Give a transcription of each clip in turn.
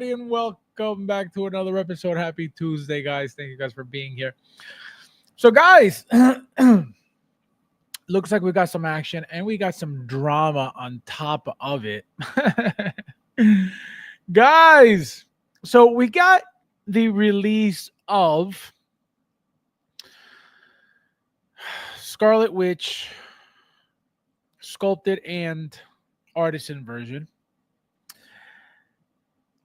everybody, and welcome back to another episode. Happy Tuesday, guys. Thank you guys for being here. So, guys, looks like we got some action and we got some drama on top of it. Guys, so we got the release of Scarlet Witch sculpted and artisan version.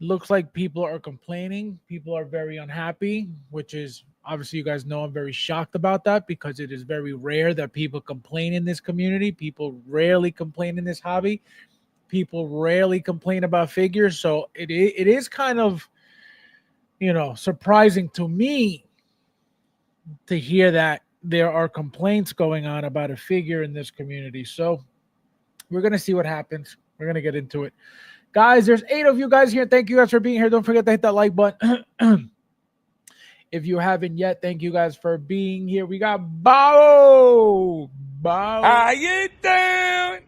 Looks like people are complaining. People are very unhappy, which is obviously, you guys know I'm very shocked about that because it is very rare that people complain in this community. People rarely complain in this hobby. People rarely complain about figures. So it is kind of, surprising to me to hear that there are complaints going on about a figure in this community. So we're going to see what happens. We're going to get into it. Guys, there's 8 of you guys here. Thank you guys for being here. Don't forget to hit that like button. If you haven't yet, thank you guys for being here. We got Bao. How you doing?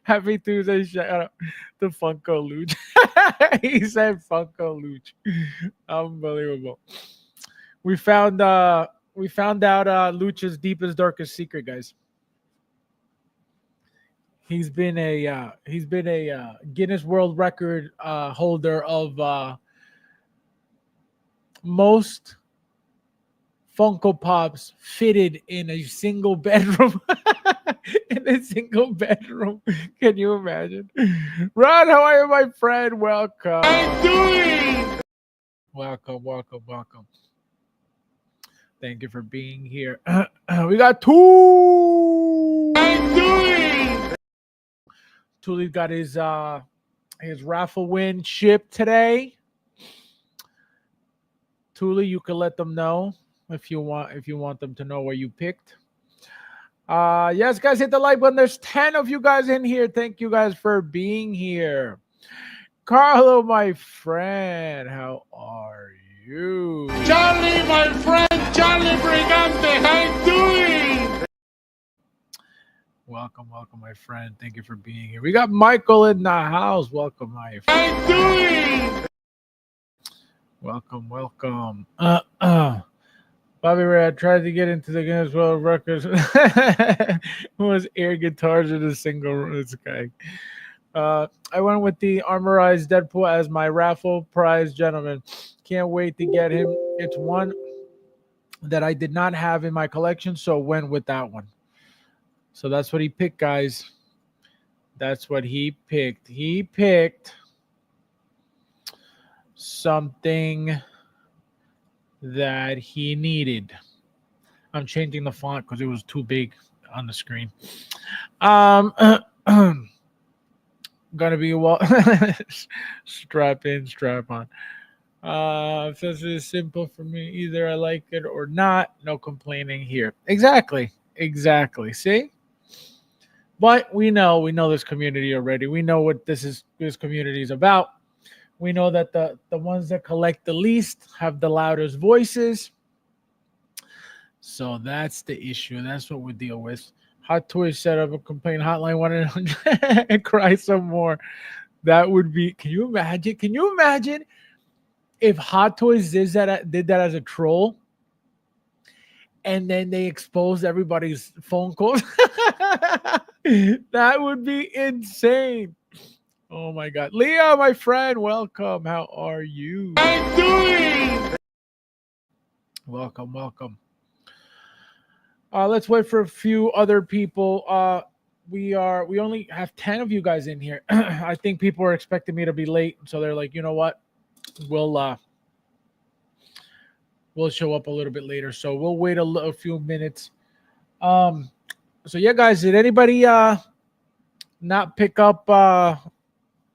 Happy Tuesday. Shout out to Funko Luch. He said Funko Luch. Unbelievable. We found out Luch's deepest, darkest secret, guys. He's been a Guinness World Record holder of most Funko Pops fitted in a single bedroom. In a single bedroom. Can you imagine? Ron, how are you, my friend? Welcome. I'm doing. Welcome. Thank you for being here. We got 2. I'm doing. Tully got his raffle win shipped today. Tully, you can let them know if you want them to know where you picked. Yes, guys, hit the like button. There's 10 of you guys in here. Thank you guys for being here. Carlo, my friend, how are you? Charlie, my friend, Charlie Brigante, how you doing? Welcome, my friend. Thank you for being here. We got Michael in the house. Welcome, my friend. How you doing? Welcome. Bobby Ray, I tried to get into the Guinness World Records. Was air guitars in a single. This guy. I went with the armorized Deadpool as my raffle prize, gentlemen. Can't wait to get him. It's one that I did not have in my collection, so went with that one. So that's what he picked, guys. That's what he picked. He picked something that he needed. I'm changing the font because it was too big on the screen. Gonna be strap in, strap on. This is simple for me. Either I like it or not. No complaining here. Exactly. See? But we know this community already. We know what this community is about. We know that the ones that collect the least have the loudest voices. So that's the issue. That's what we deal with. Hot Toys set up a complaint hotline 1-800 and cry some more. That would be. Can you imagine? Can you imagine if Hot Toys did that as a troll, and then they exposed everybody's phone calls? That would be insane. Oh my God. Leah, my friend, welcome. How are you? I'm doing. Welcome. Let's wait for a few other people. We only have 10 of you guys in here. I think people are expecting me to be late, so they're like, you know what? We'll show up a little bit later. So we'll wait a few minutes. So yeah, guys, did anybody not pick up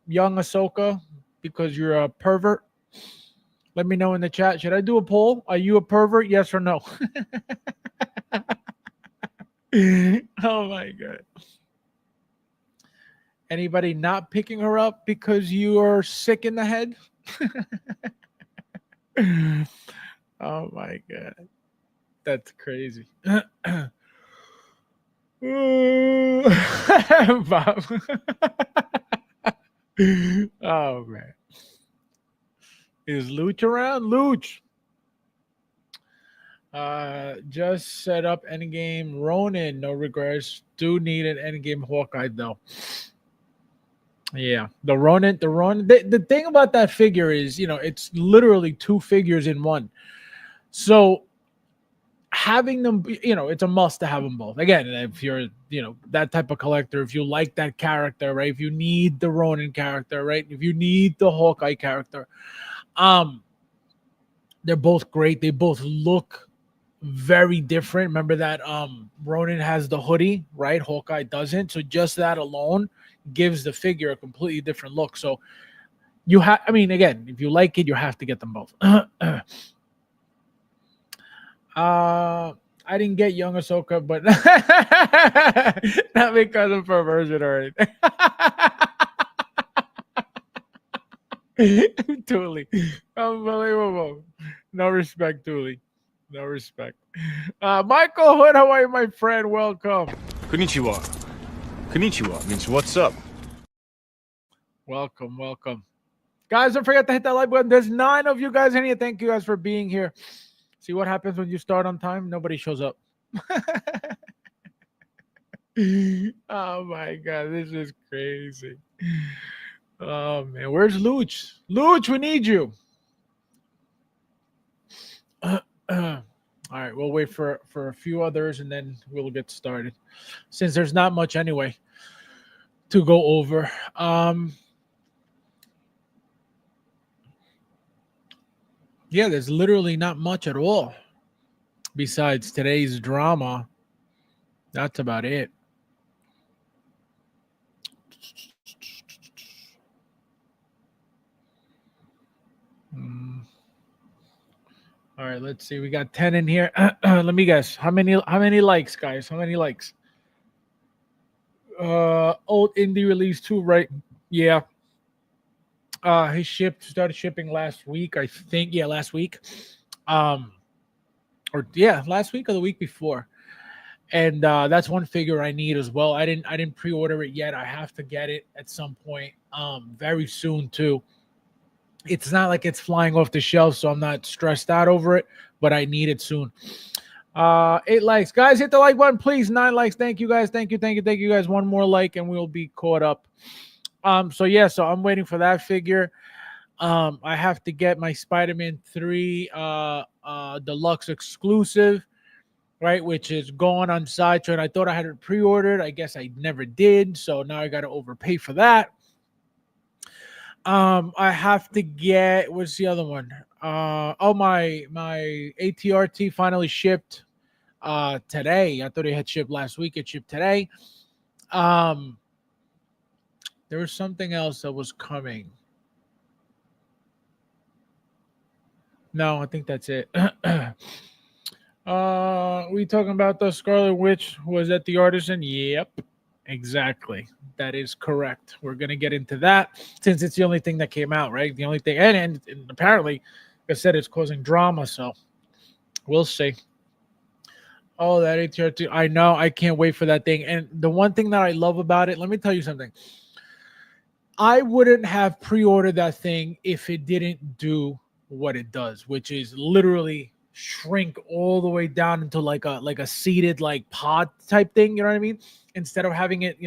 young Ahsoka because you're a pervert? Let me know in the chat. Should I do a poll? Are you a pervert? Yes or no? Oh my God. Anybody not picking her up because you are sick in the head? Oh my God. That's crazy. Bob. Oh man. Is Luch around? Luch. Just set up endgame Ronin. No regrets. Do need an endgame Hawkeye though. Yeah, the Ronin. The Ronin. The thing about that figure is, it's literally two figures in one. So having them, it's a must to have them both. Again, if you're, that type of collector, if you like that character, right? If you need the Ronin character, right? If you need the Hawkeye character, they're both great. They both look very different. Remember that Ronin has the hoodie, right? Hawkeye doesn't. So just that alone gives the figure a completely different look. So you have, again, if you like it, you have to get them both. I didn't get young Ahsoka, but not because of perversion or anything. Totally. Unbelievable. No respect, Tuli. No respect. Michael Hood, how are you, my friend? Welcome. Konnichiwa. Konnichiwa means what's up. Welcome, welcome. Guys, don't forget to hit that like button. There's 9 of you guys in here. Thank you guys for being here. See what happens when you start on time? Nobody shows up. Oh my God, this is crazy. Oh man, where's Luch? Luch, we need you. All right, we'll wait for a few others and then we'll get started. Since there's not much anyway to go over. Yeah, there's literally not much at all besides today's drama. That's about it. All right, let's see. We got 10 in here. Let me guess. How many likes, guys? How many likes? Old indie release 2, right? Yeah. He started shipping last week, I think. Yeah, last week. Last week or the week before. And that's one figure I need as well. I didn't pre-order it yet. I have to get it at some point. Very soon too. It's not like it's flying off the shelf, so I'm not stressed out over it, but I need it soon. 8 likes. Guys, hit the like button, please. 9 likes. Thank you, guys. Thank you guys. One more like and we'll be caught up. So I'm waiting for that figure. I have to get my Spider-Man 3 deluxe exclusive, right, which is gone on Sideshow. I thought I had it pre-ordered. I guess I never did, so now I got to overpay for that. I have to get, what's the other one? My ATRT finally shipped today. I thought it had shipped last week. It shipped today. There was something else that was coming. No, I think that's it. We talking about the Scarlet Witch was at the Artisan? Yep, exactly. That is correct. We're gonna get into that since it's the only thing that came out, right? The only thing, and apparently, like I said, it's causing drama. So we'll see. Oh, that ATR2. I know. I can't wait for that thing. And the one thing that I love about it, let me tell you something. I wouldn't have pre-ordered that thing if it didn't do what it does, which is literally shrink all the way down into like a seated like pod type thing. You know what I mean? Instead of having it,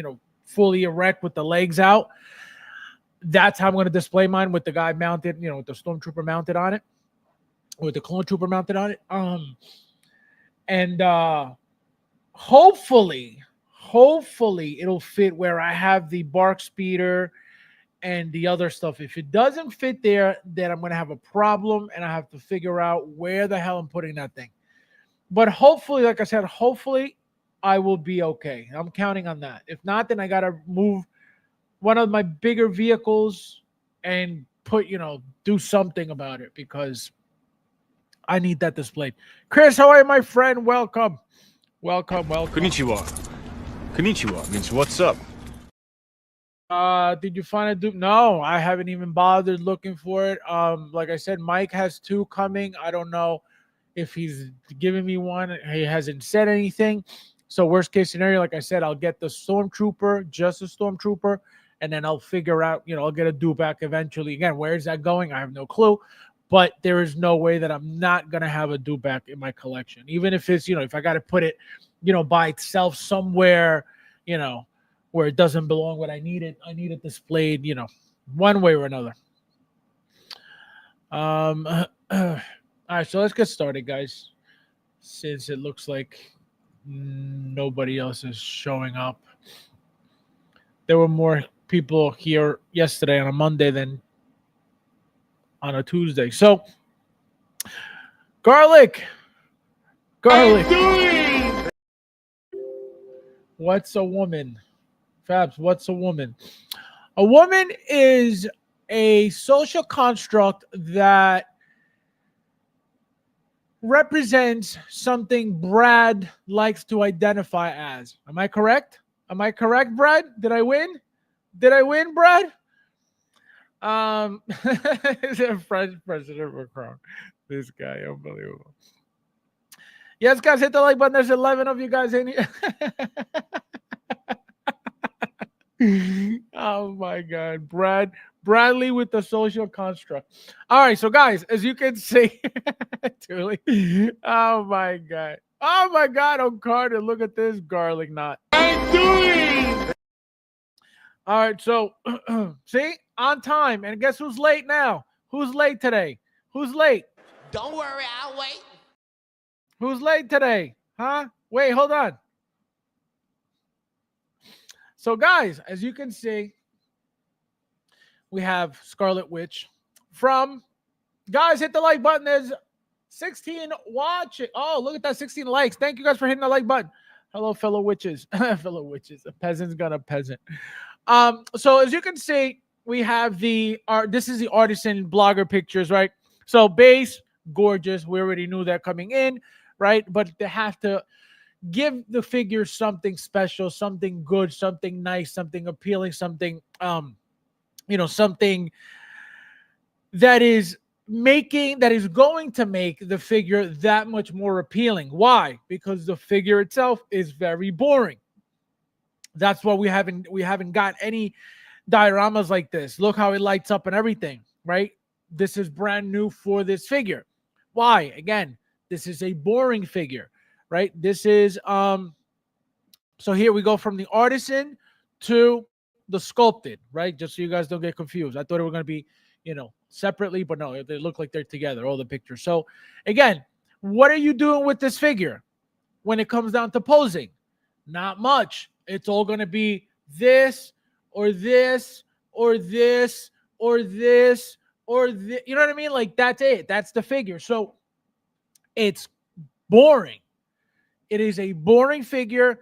fully erect with the legs out. That's how I'm going to display mine with the guy mounted, with the stormtrooper mounted on it, with the clone trooper mounted on it. And hopefully it'll fit where I have the bark speeder and the other stuff. If it doesn't fit there, then I'm going to have a problem and I have to figure out where the hell I'm putting that thing. But hopefully, like I said, I will be okay. I'm counting on that. If not, then I got to move one of my bigger vehicles and do something about it because I need that displayed. Chris, how are you, my friend? Welcome. Konnichiwa. Konnichiwa means what's up. Did you find a dupe? No, I haven't even bothered looking for it. Like I said, Mike has 2 coming. I don't know if he's giving me one. He hasn't said anything. So worst case scenario, like I said, I'll get the Stormtrooper, just a Stormtrooper, and then I'll figure out, I'll get a dupe back eventually. Again, where is that going? I have no clue. but there is no way that I'm not gonna have a Dewback in my collection, even if it's if I got to put it, by itself somewhere, where it doesn't belong. What I need it displayed, one way or another. All right, so let's get started, guys. Since it looks like nobody else is showing up, there were more people here yesterday on a Monday than on a Tuesday. So, garlic. What's a woman? Fabs, what's a woman? A woman is a social construct that represents something Brad likes to identify as. Am I correct? Am I correct, Brad? Did I win? Did I win, Brad? French President Macron. This guy, unbelievable. Yes, guys, hit the like button. There's 11 of you guys in here. Oh my God, Bradley with the social construct. All right, so guys, as you can see, oh my God, on Carter, look at this garlic knot. All right, so see, on time, and guess who's late now? Who's late today? Who's late? Don't worry, I'll wait. Who's late today? Huh? Wait, hold on. So, guys, as you can see, we have Scarlet Witch from, guys, hit the like button. There's 16 watching. Oh, look at that, 16 likes. Thank you guys for hitting the like button. Hello, fellow witches. Fellow witches. A peasant's got a peasant. So, as you can see, we have this is the Artisan blogger pictures, right? So, base, gorgeous. We already knew that coming in, right? But they have to give the figure something special, something good, something nice, something appealing, something something that is going to make the figure that much more appealing. Why? Because the figure itself is very boring. That's why we haven't got any dioramas like this. Look how it lights up and everything, right? This is brand new for this figure. Why? Again, this is a boring figure. Right, this is so here we go from the Artisan to the sculpted, right? Just so you guys don't get confused. I thought it were going to be, separately, but no, they look like they're together, all the pictures. So again, what are you doing with this figure when it comes down to posing? Not much. It's all going to be this or this or this or this or this. You know what I mean? Like, that's it. That's the figure. So it's boring. It is a boring figure.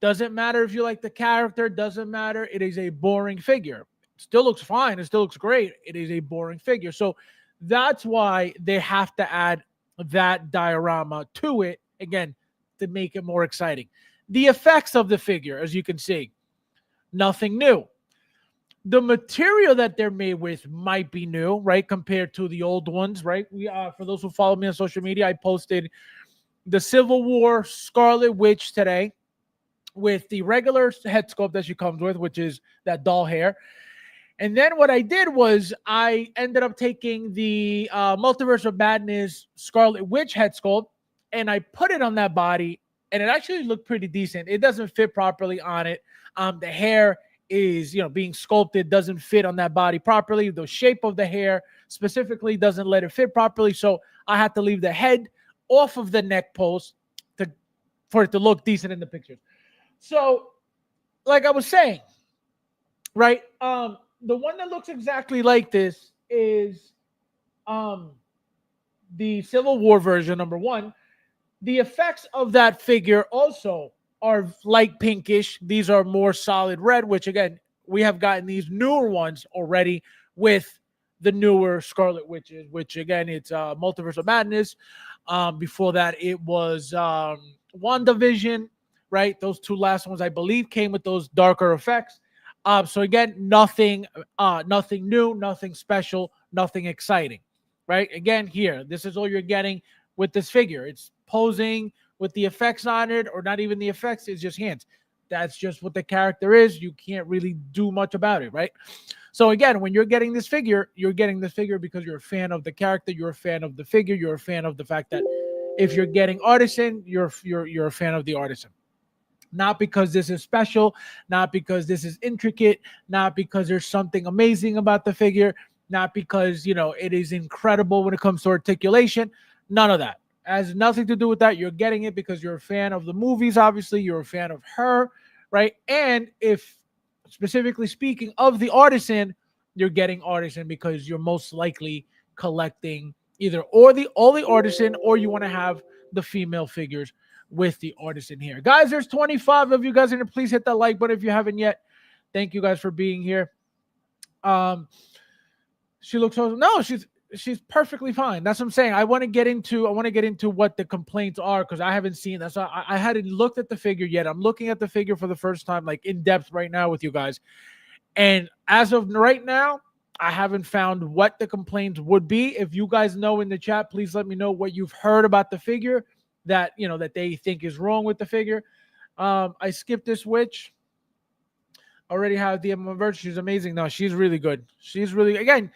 Doesn't matter if you like the character. Doesn't matter. It is a boring figure. It still looks fine. It still looks great. It is a boring figure. So that's why they have to add that diorama to it, again, to make it more exciting. The effects of the figure, as you can see, nothing new. The material that they're made with might be new, right, compared to the old ones, right? For those who follow me on social media, I posted the Civil War Scarlet Witch today with the regular head sculpt that she comes with, which is that doll hair. And then what I did was I ended up taking the Multiverse of Madness Scarlet Witch head sculpt and I put it on that body, and it actually looked pretty decent. It doesn't fit properly on it. The hair is, being sculpted, doesn't fit on that body properly. The shape of the hair specifically doesn't let it fit properly. So I had to leave the head off of the neck post for it to look decent in the pictures. So, like I was saying, right? The one that looks exactly like this is the Civil War version, number one. The effects of that figure also are light pinkish. These are more solid red, which again, we have gotten these newer ones already with the newer Scarlet Witches, which again, it's Multiverse of Madness. Before that, it was WandaVision, right? Those two last ones, I believe, came with those darker effects. So again, nothing new, nothing special, nothing exciting, right? Again, here, this is all you're getting with this figure. It's posing with the effects on it, or not even the effects, it's just hands. That's just what the character is. You can't really do much about it, right? So again, when you're getting this figure because you're a fan of the character, you're a fan of the figure, you're a fan of the fact that if you're getting Artisan, you're a fan of the Artisan. Not because this is special, not because this is intricate, not because there's something amazing about the figure, not because, it is incredible when it comes to articulation. None of that. It has nothing to do with that. You're getting it because you're a fan of the movies, obviously. You're a fan of her, right? And if, specifically speaking of the Artisan, you're getting Artisan because you're most likely collecting either all the Artisan, or you want to have the female figures with the Artisan here. Guys, there's 25 of you guys in here. Please hit that like button if you haven't yet. Thank you guys for being here. She looks awesome. No, she's perfectly fine. That's what I'm saying. I want to get into what the complaints are, because I haven't seen that. So I hadn't looked at the figure yet. I'm looking at the figure for the first time, like in depth right now with you guys. And as of right now, I haven't found what the complaints would be. If you guys know in the chat, please let me know what you've heard about the figure that they think is wrong with the figure. I skipped this witch. Already have the version. She's amazing. No, she's really good. She's really, again,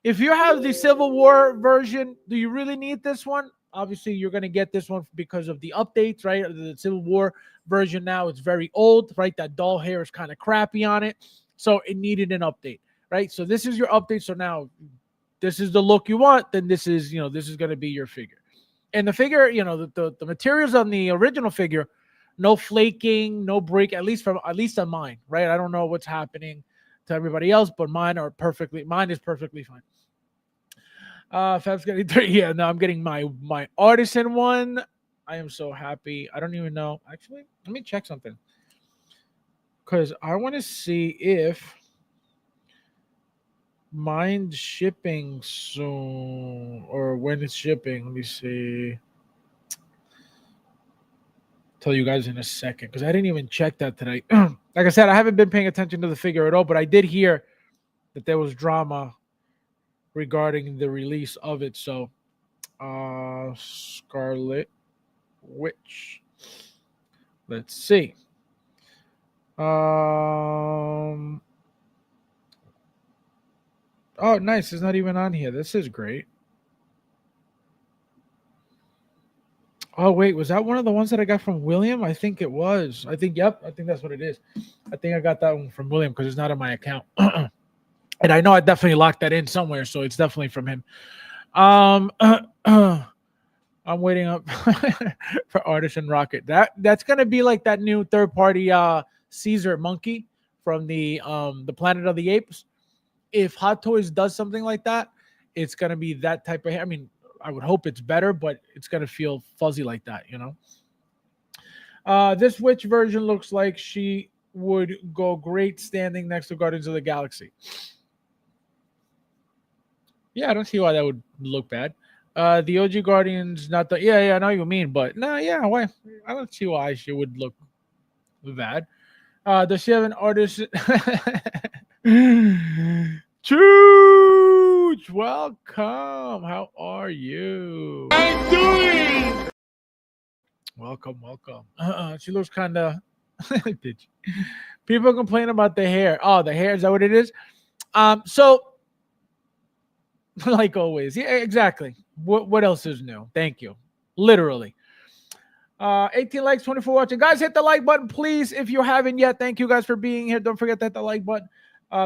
if you have the Civil War version, do you really need this one? Obviously, you're going to get this one because of the updates, right? The Civil War version now, it's very old, right? That doll hair is kind of crappy on it. So it needed an update, right? So this is your update. So now this is the look you want. Then this is going to be your figure. And the figure, the materials on the original figure, no flaking, no break, at least on mine, right? I don't know what's happening to everybody else, but mine is perfectly fine. Fab's getting 3. Yeah, no, I'm getting my Artisan one. I am so happy. I don't even know. Actually, let me check something, because I want to see if mine's shipping soon, or when it's shipping. Let me see. Tell you guys in a second, because I didn't even check that today. Like I said, I haven't been paying attention to the figure at all, but I did hear that there was drama regarding the release of it. So Scarlet Witch, let's see. Oh, nice. It's not even on here. This is great. Oh, wait. Was that one of the ones that I got from William? I think it was. Yep. I think that's what it is. I think I got that one from William because it's not in my account. And I know I definitely locked that in somewhere, so it's definitely from him. I'm waiting up for Artisan Rocket. That's gonna be like that new third-party Caesar monkey from the Planet of the Apes. If Hot Toys does something like that, it's gonna be that type of hair. I mean, I would hope it's better, but it's gonna feel fuzzy like that, This witch version looks like she would go great standing next to Guardians of the Galaxy. Yeah, I don't see why that would look bad. The OG Guardians, not the. Yeah, I know what you mean, but no, yeah, why? I don't see why she would look bad. Does she have an artist? Chooch, welcome. How are you? I'm doing. Welcome. She looks kind of. People complain about the hair. Oh, the hair, is that what it is? So. Like always. Yeah, exactly. What else is new? Thank you. Literally. 18 likes, 24 watching. Guys, hit the like button, please, if you haven't yet. Thank you guys for being here. Don't forget to hit the like button.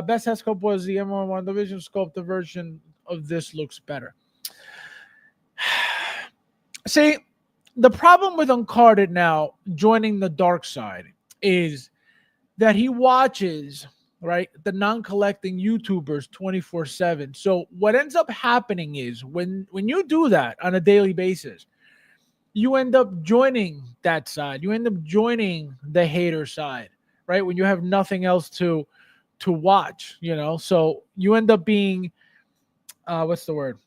Best head sculpt was the M1 Division sculpt. The version of this looks better. See, the problem with Uncarded now joining the dark side is that he watches, right, the non-collecting YouTubers 24/7. So what ends up happening is when you do that on a daily basis, you end up joining that side. You end up joining the hater side, right? When you have nothing else to watch, So you end up being, what's the word?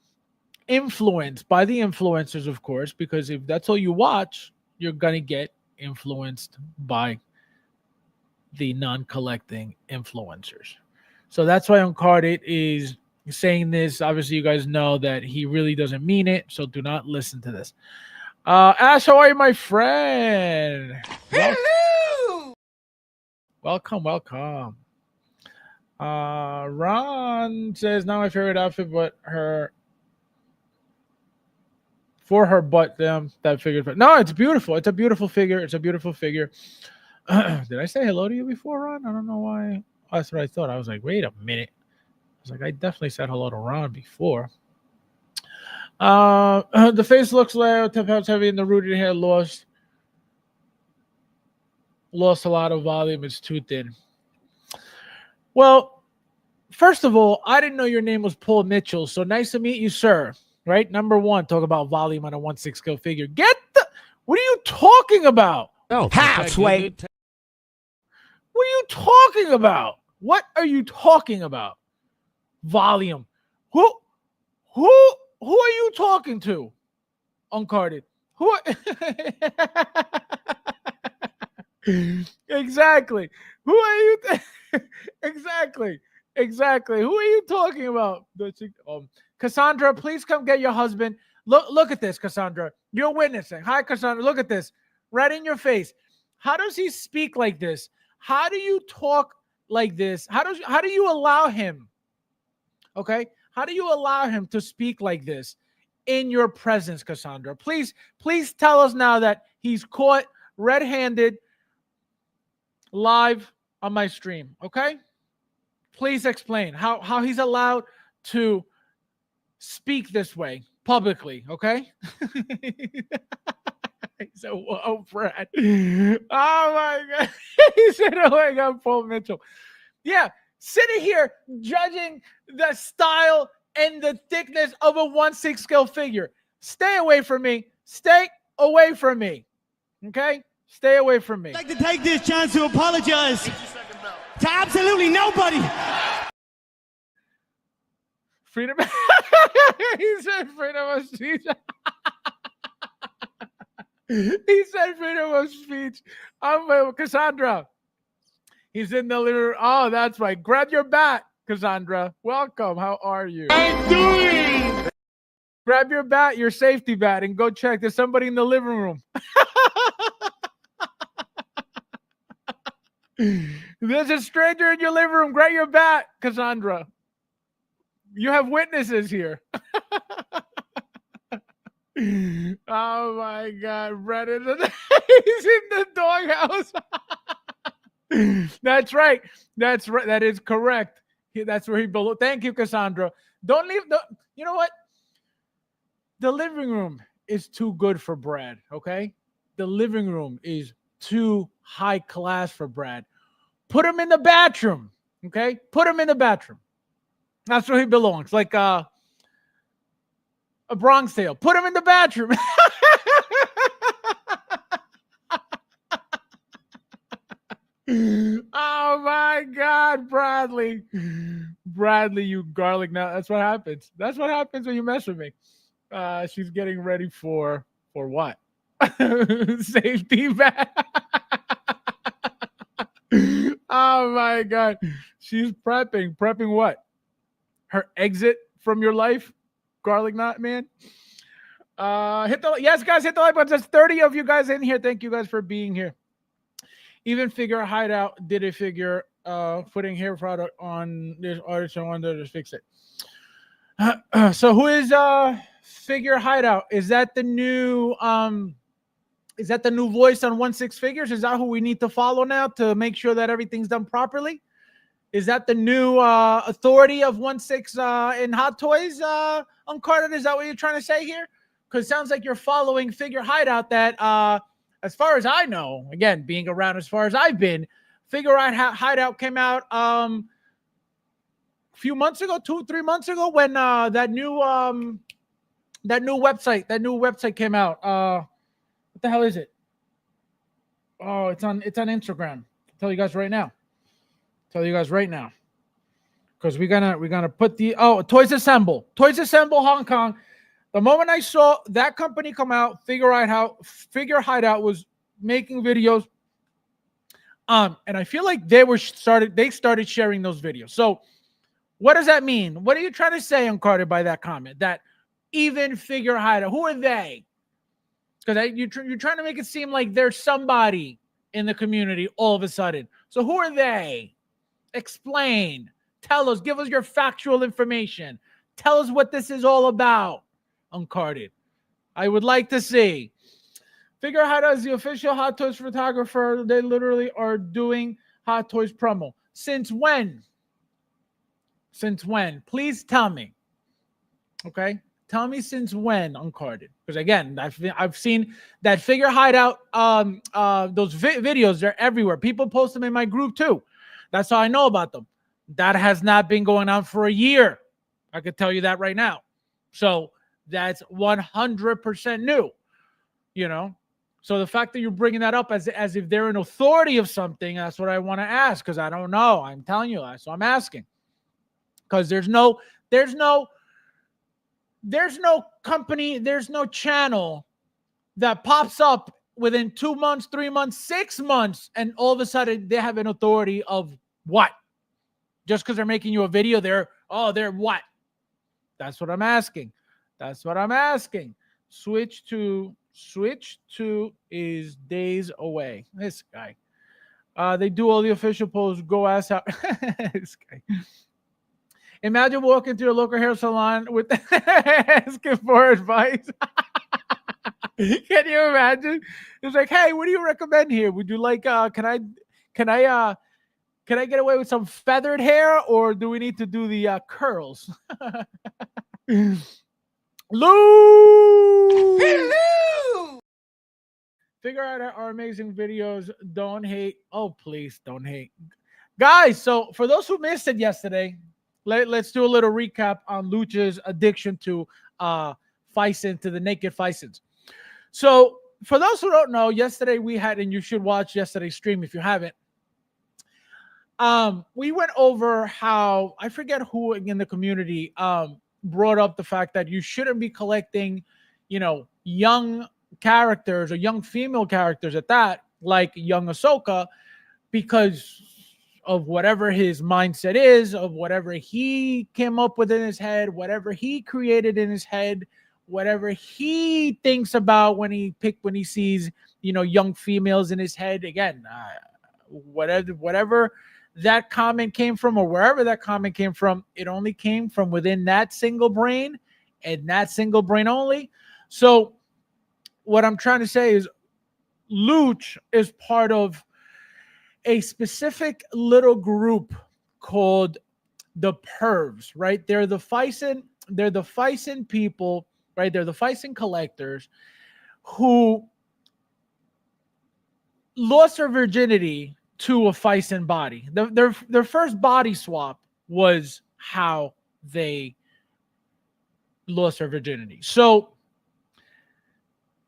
Influenced by the influencers, of course, because if that's all you watch, you're gonna get influenced by the non-collecting influencers. So that's why Uncarded is saying this. Obviously, you guys know that he really doesn't mean it, so do not listen to this. Ash, how are you, my friend? Hello! Welcome, welcome. Ron says, not my favorite outfit, but for her butt. That figure. No, it's beautiful. It's a beautiful figure. It's a beautiful figure. Did I say hello to you before, Ron? I don't know why. Oh, that's what I thought. I was like, wait a minute. I was like, I definitely said hello to Ron before. The face looks like 10 pounds heavy, and the rooted hair lost a lot of volume. It's too thin. Well, first of all, I didn't know your name was Paul Mitchell, so nice to meet you, sir. Right? Number one, talk about volume on a 1/6 scale figure. What are you talking about? Oh, Halfway. What are you talking about? What are you talking about? Volume. Who are you talking to? Uncarded. Who? Exactly. Who are you? Exactly. Who are you talking about? Cassandra, please come get your husband. Look at this, Cassandra. You're witnessing. Hi, Cassandra. Look at this. Right in your face. How does he speak like this? How do you talk like this? How do you allow him? Okay? How do you allow him to speak like this in your presence, Cassandra? Please tell us now that he's caught red-handed live on my stream, okay? Please explain how he's allowed to speak this way publicly, okay? He said, whoa, Brad. Oh, my God. He said, oh, my God, Paul Mitchell. Yeah, sitting here judging the style and the thickness of a 1/6 scale figure. Stay away from me. Stay away from me. Okay? Stay away from me. I'd like to take this chance to apologize to absolutely nobody. Freedom. He said freedom of speech. He said freedom of speech. Cassandra. He's in the living room. Oh, that's right. Grab your bat, Cassandra. Welcome. How are you? I'm doing. Grab your bat, your safety bat, and go check. There's somebody in the living room. There's a stranger in your living room. Grab your bat, Cassandra. You have witnesses here. Oh my God, Brett is he's in the doghouse. That's right. That's right. That is correct. That's where he belongs. Thank you, Cassandra. Don't leave. You know what? The living room is too good for Brad. Okay, the living room is too high class for Brad. Put him in the bathroom. Okay, put him in the bathroom. That's where he belongs. Like a Bronx Tale. Put him in the bathroom. Oh my God, Bradley. Bradley, you garlic now. That's what happens. That's what happens when you mess with me. She's getting ready for what? Safety bat. Oh my God. She's prepping. Prepping what? Her exit from your life? Garlic knot, man. Yes, guys, hit the like button. There's 30 of you guys in here. Thank you guys for being here. Even Figure Hideout did a figure putting hair product on this Artisan one to fix it. So who is Figure Hideout? Is that the new voice on 1/6 Figures? Is that who we need to follow now to make sure that everything's done properly? Is that the new authority of 1/6 in Hot Toys, Uncarded? Is that what you're trying to say here? Because it sounds like you're following Figure Hideout that, as far as I know, again, being around as far as I've been, Figure Hideout came out a few months ago, 2-3 months ago, when that new website came out. What the hell is it? Oh, it's on Instagram. I'll tell you guys right now. Because we're gonna put the Toys Assemble Hong Kong. The moment I saw that company come out, Figure Hideout was making videos. And I feel like they started sharing those videos. So what does that mean? What are you trying to say, Uncarded, by that comment? That even Figure Hideout, who are they? Because you're trying to make it seem like there's somebody in the community all of a sudden. So who are they? Explain. Tell us. Give us your factual information. Tell us what this is all about. Uncarded. I would like to see. Figure Hideout is the official Hot Toys photographer. They literally are doing Hot Toys promo. Since when? Since when? Please tell me. Okay? Tell me since when, Uncarded. Because again, I've seen that Figure Hideout, those videos, they're everywhere. People post them in my group too. That's how I know about them. That has not been going on for a year. I could tell you that right now. So that's 100% new, you know? So the fact that you're bringing that up as if they're an authority of something, that's what I want to ask, because I don't know. I'm telling you that, so I'm asking. Because there's no company, there's no channel that pops up within 2 months, 3 months, 6 months, and all of a sudden they have an authority of what? Just because they're making you a video, they're what? That's what I'm asking. That's what I'm asking. Switch to is days away. This guy. They do all the official posts. Go ass out. This guy. Imagine walking to your local hair salon with asking for advice. Can you imagine? It's like, hey, what do you recommend here? Would you like? Can I get away with some feathered hair, or do we need to do the curls? Lou! Hello! Figure out our amazing videos. Don't hate. Oh, please don't hate. Guys, so for those who missed it yesterday, let's do a little recap on Lucha's addiction to Faisen, to the naked Faisens. So for those who don't know, yesterday we had, and you should watch yesterday's stream if you haven't, we went over how, I forget who in the community brought up the fact that you shouldn't be collecting, young characters or young female characters at that, like young Ahsoka, because of whatever his mindset is, of whatever he came up with in his head, whatever he created in his head, whatever he thinks about when he sees, young females in his head. Again, whatever that comment came from, or wherever that comment came from, it only came from within that single brain and that single brain only. So what I'm trying to say is Luch is part of a specific little group called the Pervs, right? They're the Faisen people, right? They're the Faisen collectors who lost their virginity to a Faisen body. Their first body swap was how they lost their virginity. So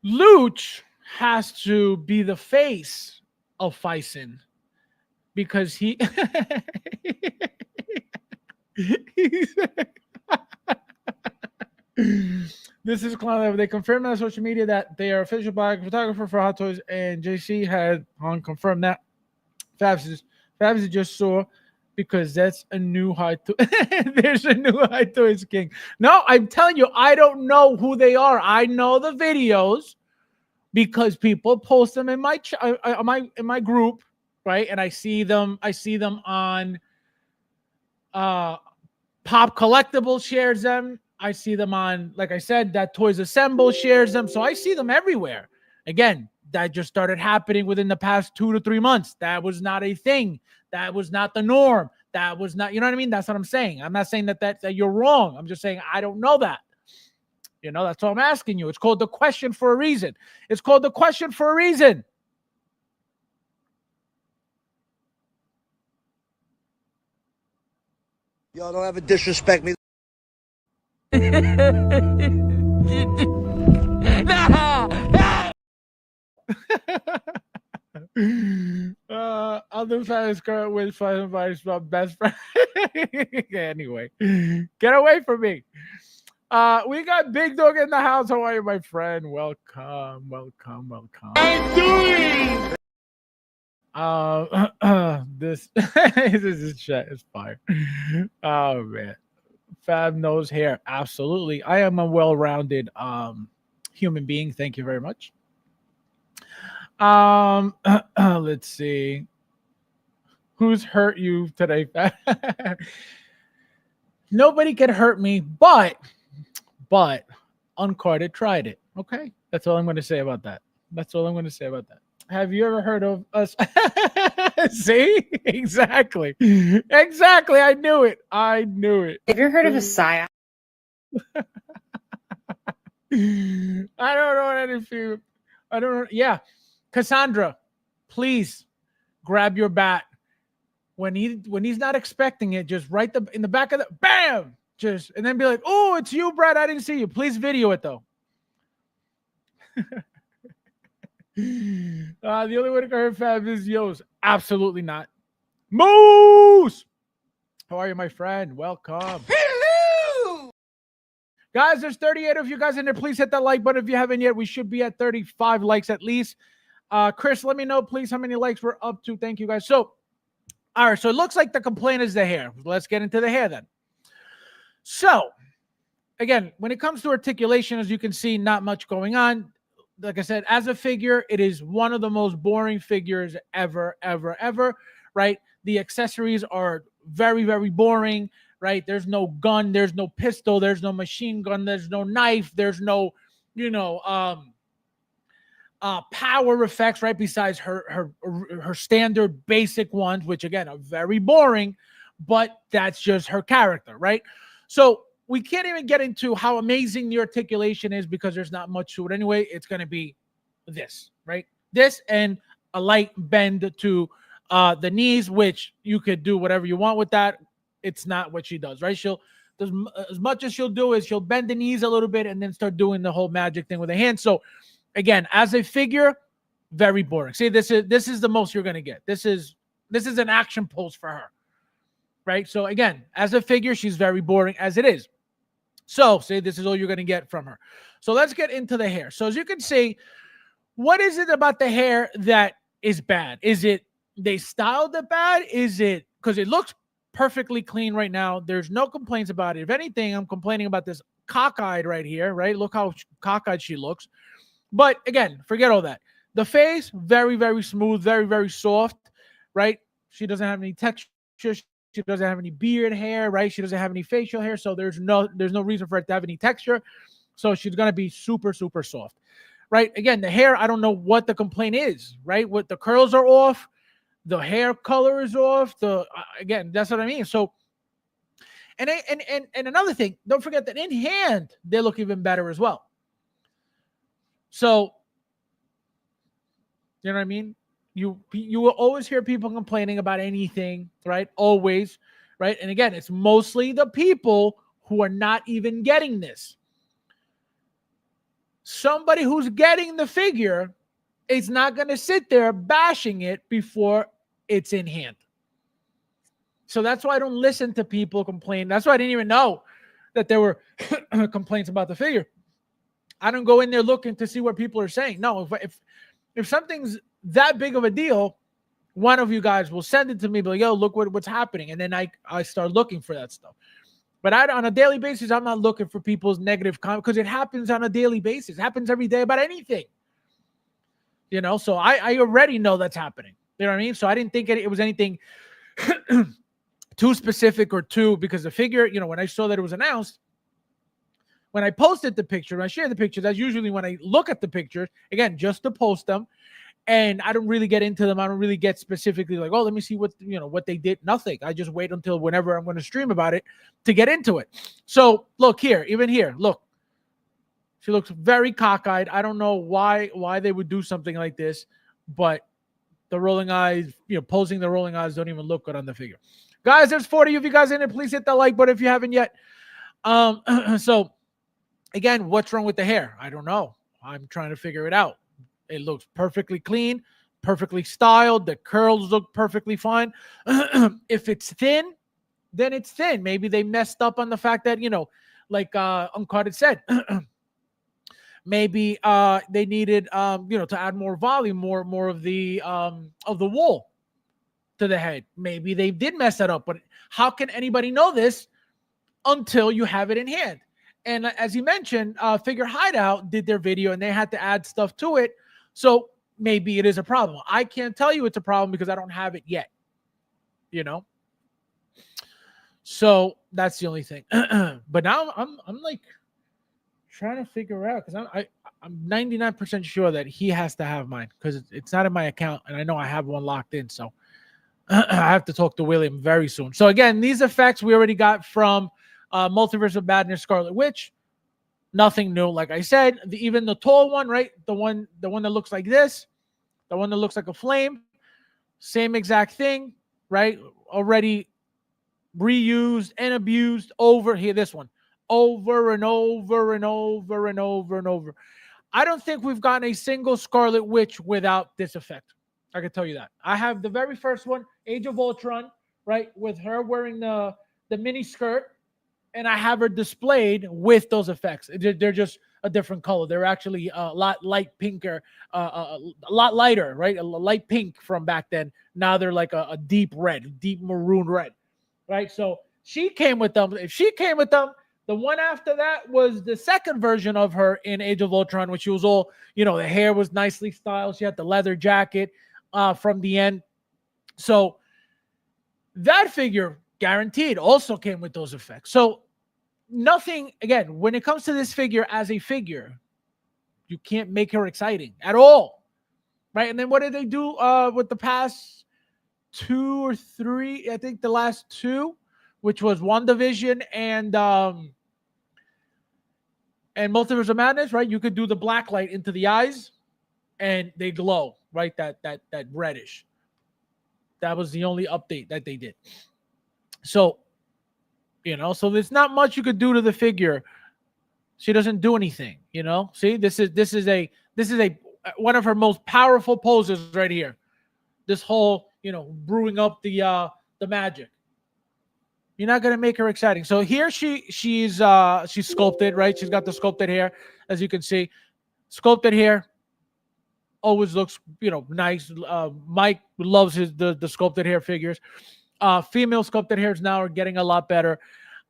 Luch has to be the face of Faisen because he this is Clown. They confirmed on social media that they are official photographer for Hot Toys, and JC had confirmed that. Fabs just saw, because that's a new Hot Toys. There's a new Hot Toys king. No, I'm telling you, I don't know who they are. I know the videos because people post them in my group, right? And I see them on Pop Collectibles shares them. I see them on, like I said, that Toys Assemble shares them. So I see them everywhere. Again, that just started happening within the past 2 to 3 months. That was not a thing. That was not the norm. That was not, you know what I mean? That's what I'm saying. I'm not saying that you're wrong. I'm just saying I don't know that. That's all I'm asking you. It's called the question for a reason. It's called the question for a reason. Y'all don't ever disrespect me. I'll do Scarlet Witch fighting advice about best friend. Anyway, get away from me. We got Big Dog in the house. How are you, my friend? Welcome. This is chat is fire. Oh man, Fab knows hair. Absolutely, I am a well-rounded human being. Thank you very much. Let's see. Who's hurt you today? Nobody can hurt me, but Uncarded tried it. Okay, that's all I'm going to say about that. That's all I'm going to say about that. Have you ever heard of us? See, exactly. I knew it. Have you ever heard of a psyop? I don't know anything. I don't know. Yeah, Cassandra, please grab your bat when he's not expecting it. Just right in the back of the bam. Just and then be like, "Oh, it's you, Brad. I didn't see you. Please video it though." The only way to go Fab is Yo's. Absolutely not. Moose! How are you, my friend? Welcome. Hello! Guys, there's 38 of you guys in there. Please hit that like button if you haven't yet. We should be at 35 likes at least. Chris, let me know, please, how many likes we're up to. Thank you, guys. So, all right. So it looks like the complaint is the hair. Let's get into the hair then. So, again, when it comes to articulation, as you can see, not much going on. Like I said, as a figure, it is one of the most boring figures ever, right? The accessories are very, very boring, right? There's no gun, there's no pistol, there's no machine gun, there's no knife, there's no, power effects, right? Besides her standard basic ones, which again are very boring, but that's just her character, right? So we can't even get into how amazing the articulation is because there's not much to it anyway. It's going to be this, right? This and a light bend to the knees, which you could do whatever you want with that. It's not what she does, right? As much as she'll do is she'll bend the knees a little bit and then start doing the whole magic thing with the hand. So again, as a figure, very boring. See, this is the most you're going to get. This is an action pose for her, right? So again, as a figure, she's very boring as it is. So, say this is all you're going to get from her. So, let's get into the hair. So, as you can see, what is it about the hair that is bad? Is it they styled it bad? Is it because it looks perfectly clean right now? There's no complaints about it. If anything, I'm complaining about this cockeyed right here, right? Look how cockeyed she looks. But again, forget all that. The face, very, very smooth, very, very soft, right? She doesn't have any texture. She doesn't have any beard hair, right? She doesn't have any facial hair, so there's no reason for it to have any texture. So she's gonna be super, super soft, right? Again, the hair, I don't know what the complaint is, right? What the curls are off, the hair color is off. Again, that's what I mean. So, and another thing, don't forget that in hand they look even better as well. So, you know what I mean? You will always hear people complaining about anything, right? Always, right? And again, it's mostly the people who are not even getting this. Somebody who's getting the figure is not going to sit there bashing it before it's in hand. So that's why I don't listen to people complain. That's why I didn't even know that there were complaints about the figure. I don't go in there looking to see what people are saying. No, if something's that big of a deal, one of you guys will send it to me, be like, yo, look what's happening. And then I start looking for that stuff. But on a daily basis, I'm not looking for people's negative comments because it happens on a daily basis. It happens every day about anything. So I already know that's happening. You know what I mean? So I didn't think it was anything too specific or too, because the figure, when I saw that it was announced, when I posted the picture, when I share the pictures, that's usually when I look at the pictures, again, just to post them. And I don't really get into them. I don't really get specifically like, oh, let me see what they did. Nothing. I just wait until whenever I'm going to stream about it to get into it. So look here, even here, look. She looks very cockeyed. I don't know why they would do something like this, but the rolling eyes, posing the rolling eyes don't even look good on the figure. Guys, there's 40 of you guys in it. Please hit the like button if you haven't yet. So again, what's wrong with the hair? I don't know. I'm trying to figure it out. It looks perfectly clean, perfectly styled. The curls look perfectly fine. If it's thin, then it's thin. Maybe they messed up on the fact that, like Uncarded said, maybe they needed, to add more volume, more of the wool to the head. Maybe they did mess that up. But how can anybody know this until you have it in hand? And as you mentioned, Figure Hideout did their video and they had to add stuff to it. So maybe it is a problem. I can't tell you it's a problem because I don't have it yet. you know. So that's the only thing. But now I'm like trying to figure out because I'm 99% sure that he has to have mine because it's not in my account and I know I have one locked in. So I have to talk to William very soon. So again, these effects we already got from Multiverse of Madness, Scarlet Witch. Nothing new, like I said. Even the tall one, right? The one that looks like this, the one that looks like a flame, same exact thing, right? Already reused and abused over here. This one, over and over and over and over and over. I don't think we've gotten a single Scarlet Witch without this effect. I can tell you that. I have the very first one, Age of Ultron, right, with her wearing the mini skirt. And I have her displayed with those effects. They're just a different color. They're actually a lot light pinker, a lot lighter, right? A light pink from back then. Now they're like a deep red, deep maroon red, right? So she came with them. If she came with them, the one after that was the second version of her in Age of Ultron, which she was all, the hair was nicely styled. She had the leather jacket from the end. So that figure guaranteed also came with those effects. So nothing, again, when it comes to this figure as a figure, you can't make her exciting at all, right? And then what did they do with the past 2 or 3? I think the last 2, which was WandaVision and Multiverse of Madness, right? You could do the black light into the eyes, and they glow, right? That reddish. That was the only update that they did. So. So there's not much you could do to the figure. She doesn't do anything, See, this is a one of her most powerful poses right here. This whole, brewing up the magic. You're not gonna make her exciting. So here she's sculpted, right? She's got the sculpted hair, as you can see. Sculpted hair always looks, nice. Mike loves the sculpted hair figures. Female sculpted hairs now are getting a lot better.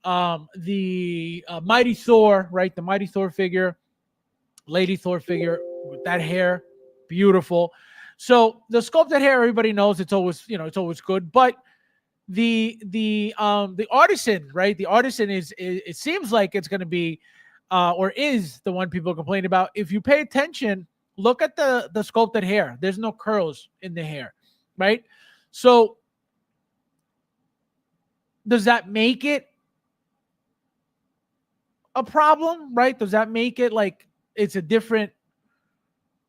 The Mighty Thor, right? The Mighty Thor figure, Lady Thor figure with that hair, beautiful. So the sculpted hair, everybody knows it's always, it's always good. But the Artisan, right? The Artisan it seems like it's going to be, or is the one people complain about. If you pay attention, look at the sculpted hair. There's no curls in the hair, right? So does that make it a problem, right? Does that make it like it's a different?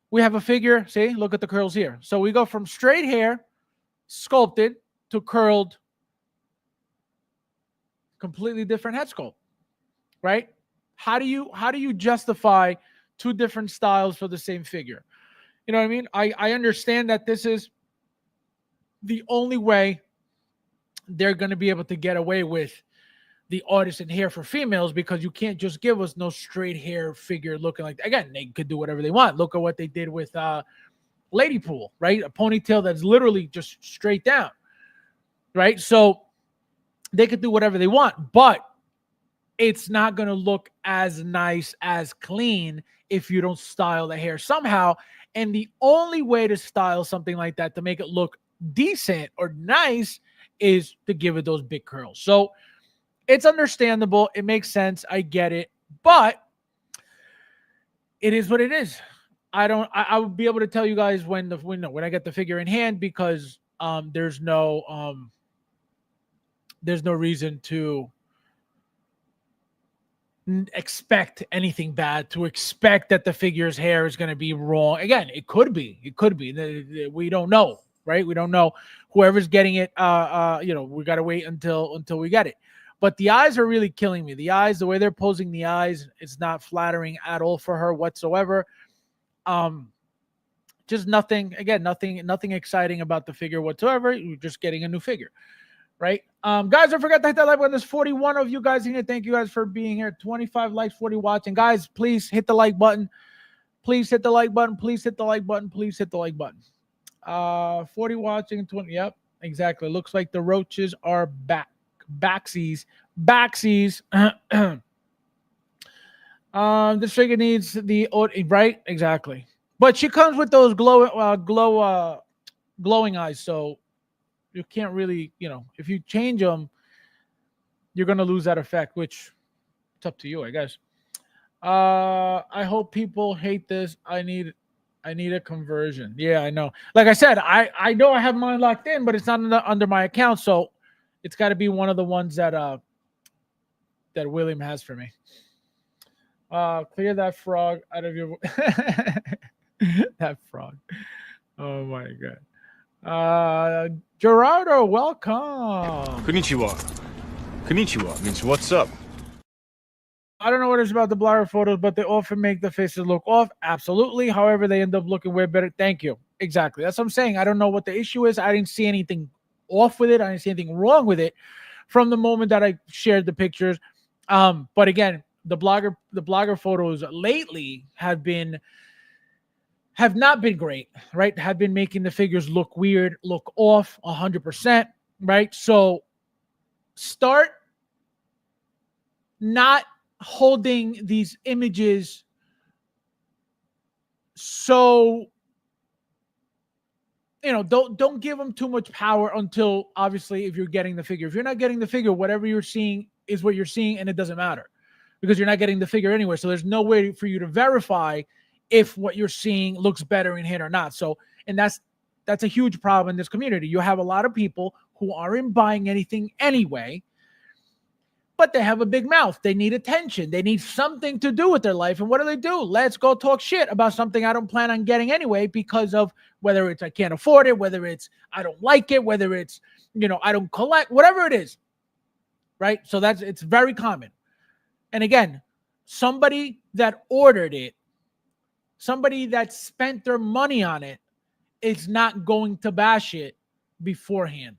We have a figure, see, look at the curls here. So we go from straight hair, sculpted, to curled, completely different head sculpt, right? How do you justify 2 different styles for the same figure? You know what I mean? I understand that this is the only way they're going to be able to get away with the Artisan hair for females, because you can't just give us no straight hair figure looking like, again, they could do whatever they want. Look at what they did with Lady Pool, right? A ponytail that's literally just straight down, right? So they could do whatever they want, but it's not going to look as nice, as clean if you don't style the hair somehow. And the only way to style something like that to make it look decent or nice is to give it those big curls. So it's understandable. It makes sense. I get it. But it is what it is. I would be able to tell you guys when I get the figure in hand, because there's no reason to expect anything bad, to expect that the figure's hair is going to be wrong. Again, it could be. We don't know, right? We don't know. Whoever's getting it, we got to wait until we get it. But the eyes are really killing me. The eyes, the way they're posing the eyes, it's not flattering at all for her whatsoever. Just nothing exciting about the figure whatsoever. You're just getting a new figure, right? Guys, don't forget to hit that like button. There's 41 of you guys in here. Thank you guys for being here. 25 likes, 40 watching. Guys, please hit the like button. Please hit the like button. Please hit the like button. Please hit the like button. 40 watching, 20. Yep, exactly. Looks like the roaches are back. Backsies. This figure needs the right, exactly. But she comes with those glowing eyes, so you can't really, if you change them, you're going to lose that effect, which it's up to you, I guess. I hope people hate this. I need a conversion. Yeah, I know. Like I said, I know I have mine locked in, but it's not under my account, so it's got to be one of the ones that William has for me. Clear that frog out of your that frog. Oh my god. Gerardo, welcome. Konnichiwa. Konnichiwa means what's up? I don't know what it's about the blurry photos, but they often make the faces look off. Absolutely. However, they end up looking way better. Thank you. Exactly. That's what I'm saying. I don't know what the issue is. I didn't see anything off with it. I didn't see anything wrong with it from the moment that I shared the pictures. But again, the blogger photos lately have not been great, right? Have been making the figures look weird, look off 100%, right? So start not holding these images so don't give them too much power until obviously if you're getting the figure. If you're not getting the figure, whatever you're seeing is what you're seeing, and it doesn't matter because you're not getting the figure anyway. So there's no way for you to verify if what you're seeing looks better in hand or not. So, and that's a huge problem in this community. You have a lot of people who aren't buying anything anyway, but they have a big mouth. They need attention. They need something to do with their life. And what do? Let's go talk shit about something I don't plan on getting anyway because of whether it's I can't afford it, whether it's I don't like it, whether it's, I don't collect, whatever it is, right? So it's very common. And again, somebody that ordered it, somebody that spent their money on it is not going to bash it beforehand.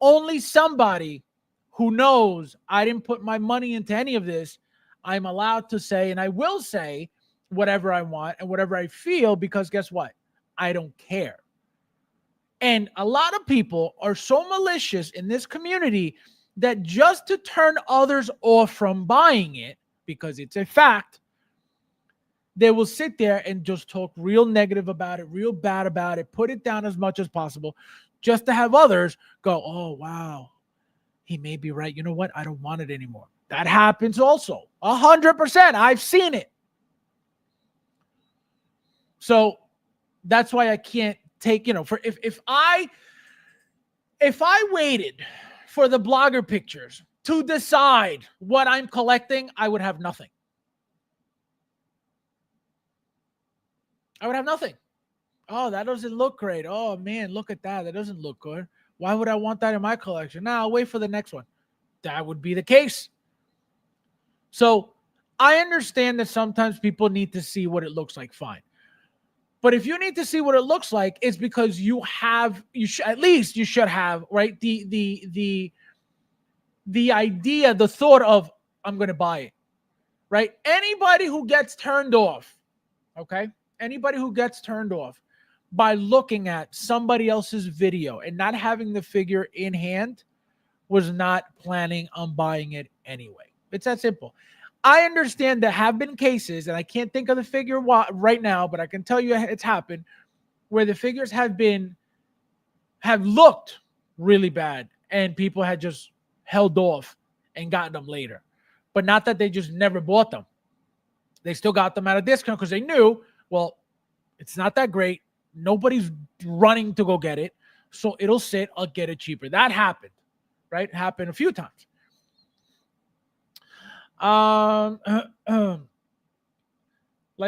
Only somebody who knows I didn't put my money into any of this, I'm allowed to say, and I will say whatever I want and whatever I feel, because guess what? I don't care. And a lot of people are so malicious in this community that just to turn others off from buying it, because it's a fact, they will sit there and just talk real negative about it, real bad about it, put it down as much as possible, just to have others go, oh, wow, he may be right. You know what? I don't want it anymore. That happens also. 100%. I've seen it. So that's why I can't take, for if I waited for the blogger pictures to decide what I'm collecting, I would have nothing. I would have nothing. Oh, that doesn't look great. Oh, man, look at that. That doesn't look good. Why would I want that in my collection? Now I'll wait for the next one. That would be the case. So I understand that sometimes people need to see what it looks like. Fine. But if you need to see what it looks like, it's because you should have, right? The idea, the thought of, I'm going to buy it, right? Anybody who gets turned off, okay? Anybody who gets turned off by looking at somebody else's video and not having the figure in hand was not planning on buying it anyway. It's that simple. I understand there have been cases, and I can't think of the figure right now, but I can tell you it's happened, where the figures have looked really bad and people had just held off and gotten them later. But not that they just never bought them. They still got them at a discount because they knew, well, it's not that great. Nobody's running to go get it. So it'll sit. I'll get it cheaper. That happened, right? Happened a few times. Like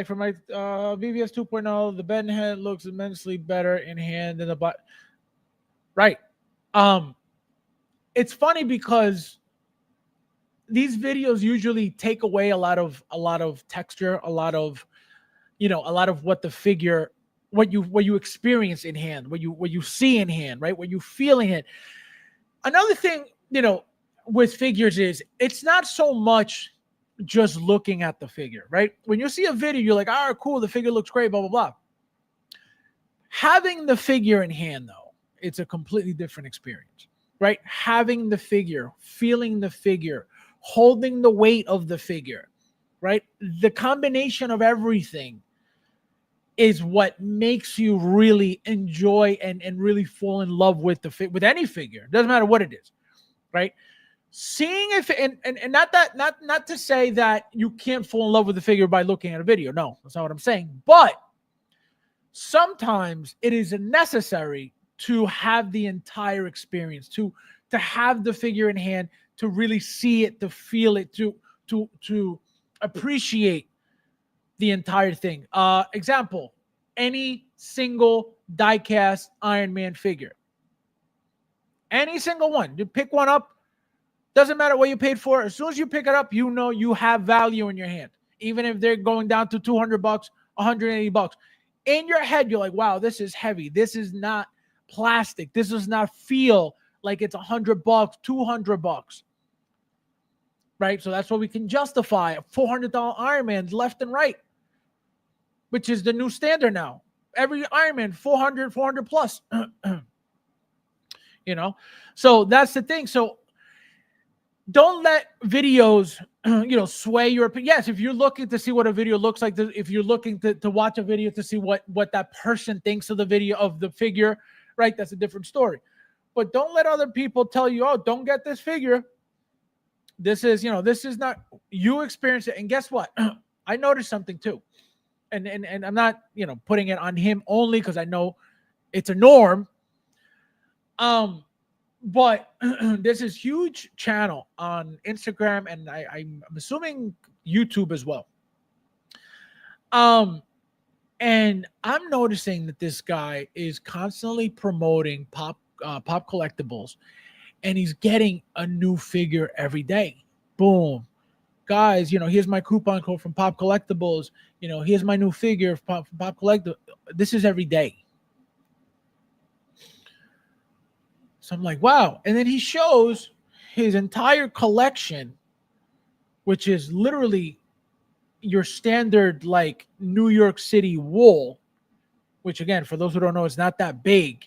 for my VVS 2.0, the bend head looks immensely better in hand than the butt. Right. It's funny because these videos usually take away a lot of texture, a lot of what the figure, what you experience in hand, what you see in hand, right? What you feel in hand. Another thing, with figures is it's not so much just looking at the figure, right? When you see a video, you're like, oh, cool, the figure looks great, blah, blah, blah. Having the figure in hand, though, it's a completely different experience, right? Having the figure, feeling the figure, holding the weight of the figure, right? The combination of everything is what makes you really enjoy and really fall in love with with any figure. Doesn't matter what it is, right? Seeing if and not to say that you can't fall in love with the figure by looking at a video. No, that's not what I'm saying. But sometimes it is necessary to have the entire experience, to have the figure in hand, to really see it, to feel it, to appreciate the entire thing. Example, any single die-cast Iron Man figure. Any single one. You pick one up, doesn't matter what you paid for. As soon as you pick it up, you know you have value in your hand. Even if they're going down to $200, $180. In your head, you're like, wow, this is heavy. This is not plastic. This does not feel like it's $100, $200. Right? So that's what we can justify $400 Iron Man left and right, which is the new standard now. Every Iron Man, 400 plus. You know? So that's the thing. So don't let videos, sway your opinion. Yes, if you're looking to see what a video looks like, if you're looking to watch a video to see what that person thinks of the video, of the figure, right? That's a different story. But don't let other people tell you, oh, don't get this figure. This is not, you experience it. And guess what? I noticed something too. And I'm not, putting it on him only because I know it's a norm. But there's this huge channel on Instagram, and I'm assuming YouTube as well. And I'm noticing that this guy is constantly promoting pop collectibles, and he's getting a new figure every day. Boom. Guys, here's my coupon code from Pop Collectibles. Here's my new figure from Pop Collectibles. This is every day. So I'm like, wow. And then he shows his entire collection, which is literally your standard, like, New York City wall, which, again, for those who don't know, is not that big.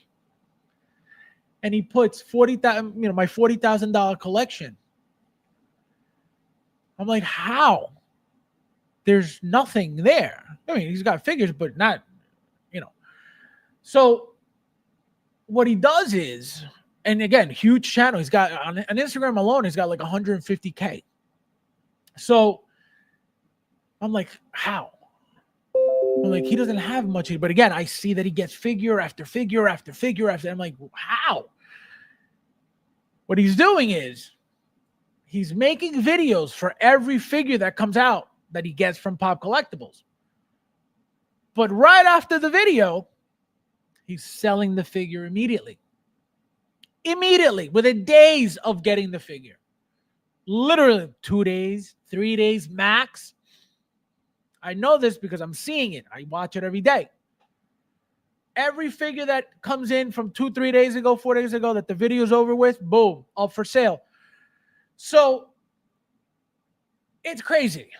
And he puts $40,000, my $40,000 collection. I'm like, how? There's nothing there. I mean, he's got figures, but not, So what he does is, and again, huge channel. He's got on Instagram alone, he's got like 150K. So I'm like, how? I'm like, he doesn't have much. But again, I see that he gets figure after figure after figure after. I'm like, how? What he's doing is he's making videos for every figure that comes out that he gets from Pop Collectibles. But right after the video, he's selling the figure immediately. Immediately, within days of getting the figure. Literally 2 days, 3 days max. I know this because I'm seeing it. I watch it every day. Every figure that comes in from 2, 3 days ago, 4 days ago, that the video's over with, boom, up for sale. So it's crazy.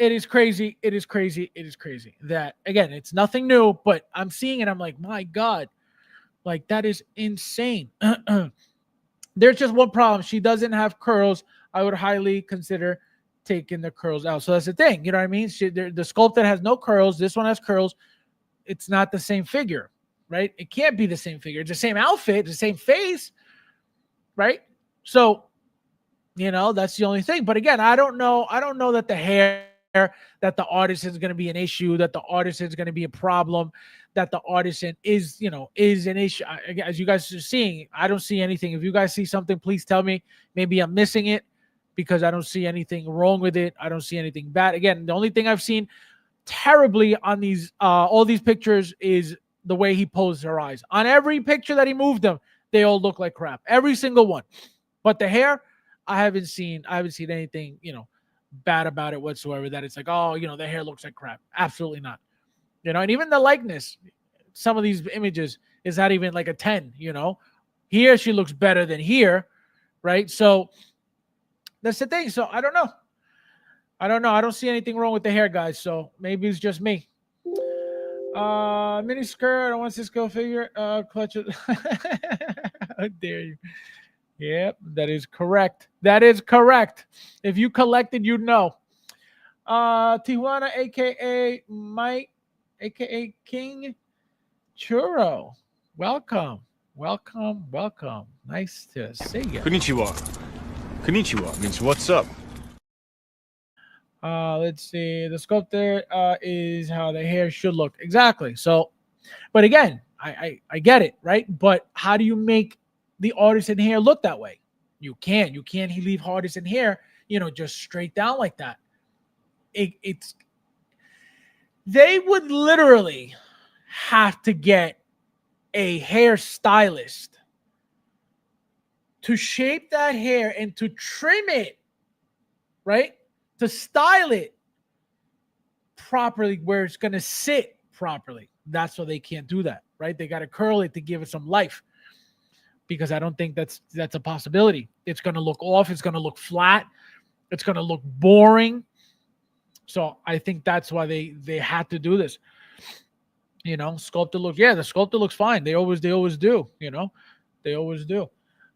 It is crazy. It is crazy. It is crazy. That, again, it's nothing new, but I'm seeing it. I'm like, my God. Like, that is insane. There's just one problem. She doesn't have curls. I would highly consider taking the curls out. So that's the thing. You know what I mean? The Sculpted has no curls. This one has curls. It's not the same figure, right? It can't be the same figure. It's the same outfit, the same face, right? So, that's the only thing. But again, I don't know that the hair, that the Artisan is going to be an issue, that the Artisan is going to be a problem, that the Artisan is an issue. As you guys are seeing, I don't see anything. If you guys see something, please tell me. Maybe I'm missing it because I don't see anything wrong with it. I don't see anything bad. Again, the only thing I've seen terribly on these all these pictures is the way he posed her eyes. On every picture that he moved them, they all look like crap. Every single one. But the hair, I haven't seen anything, bad about it whatsoever, that it's like, oh, the hair looks like crap. Absolutely not. And even the likeness, some of these images is not even like a 10, Here she looks better than here, right? So that's the thing. So I don't know. I don't see anything wrong with the hair, guys. So maybe it's just me. Mini skirt. I don't want this go figure. Clutches. How dare you? Yep, that is correct. That is correct. If you collected, you'd know. Tijuana, aka Mike aka King Churro. Welcome. Nice to see you. Konnichiwa. Konnichiwa means what's up. Let's see. The sculptor is how the hair should look. Exactly. So, but again, I get it, right? But how do you make the artisan hair look that way? You can't. You can't leave artisan hair, just straight down like that. It's they would literally have to get a hairstylist to shape that hair and to trim it, right? To style it properly where it's going to sit properly. That's why they can't do that, right? They got to curl it to give it some life, because I don't think that's a possibility. It's going to look off. It's going to look flat. It's going to look boring. So I think that's why they had to do this. Sculptor looks, the sculptor looks fine. They always do, they always do.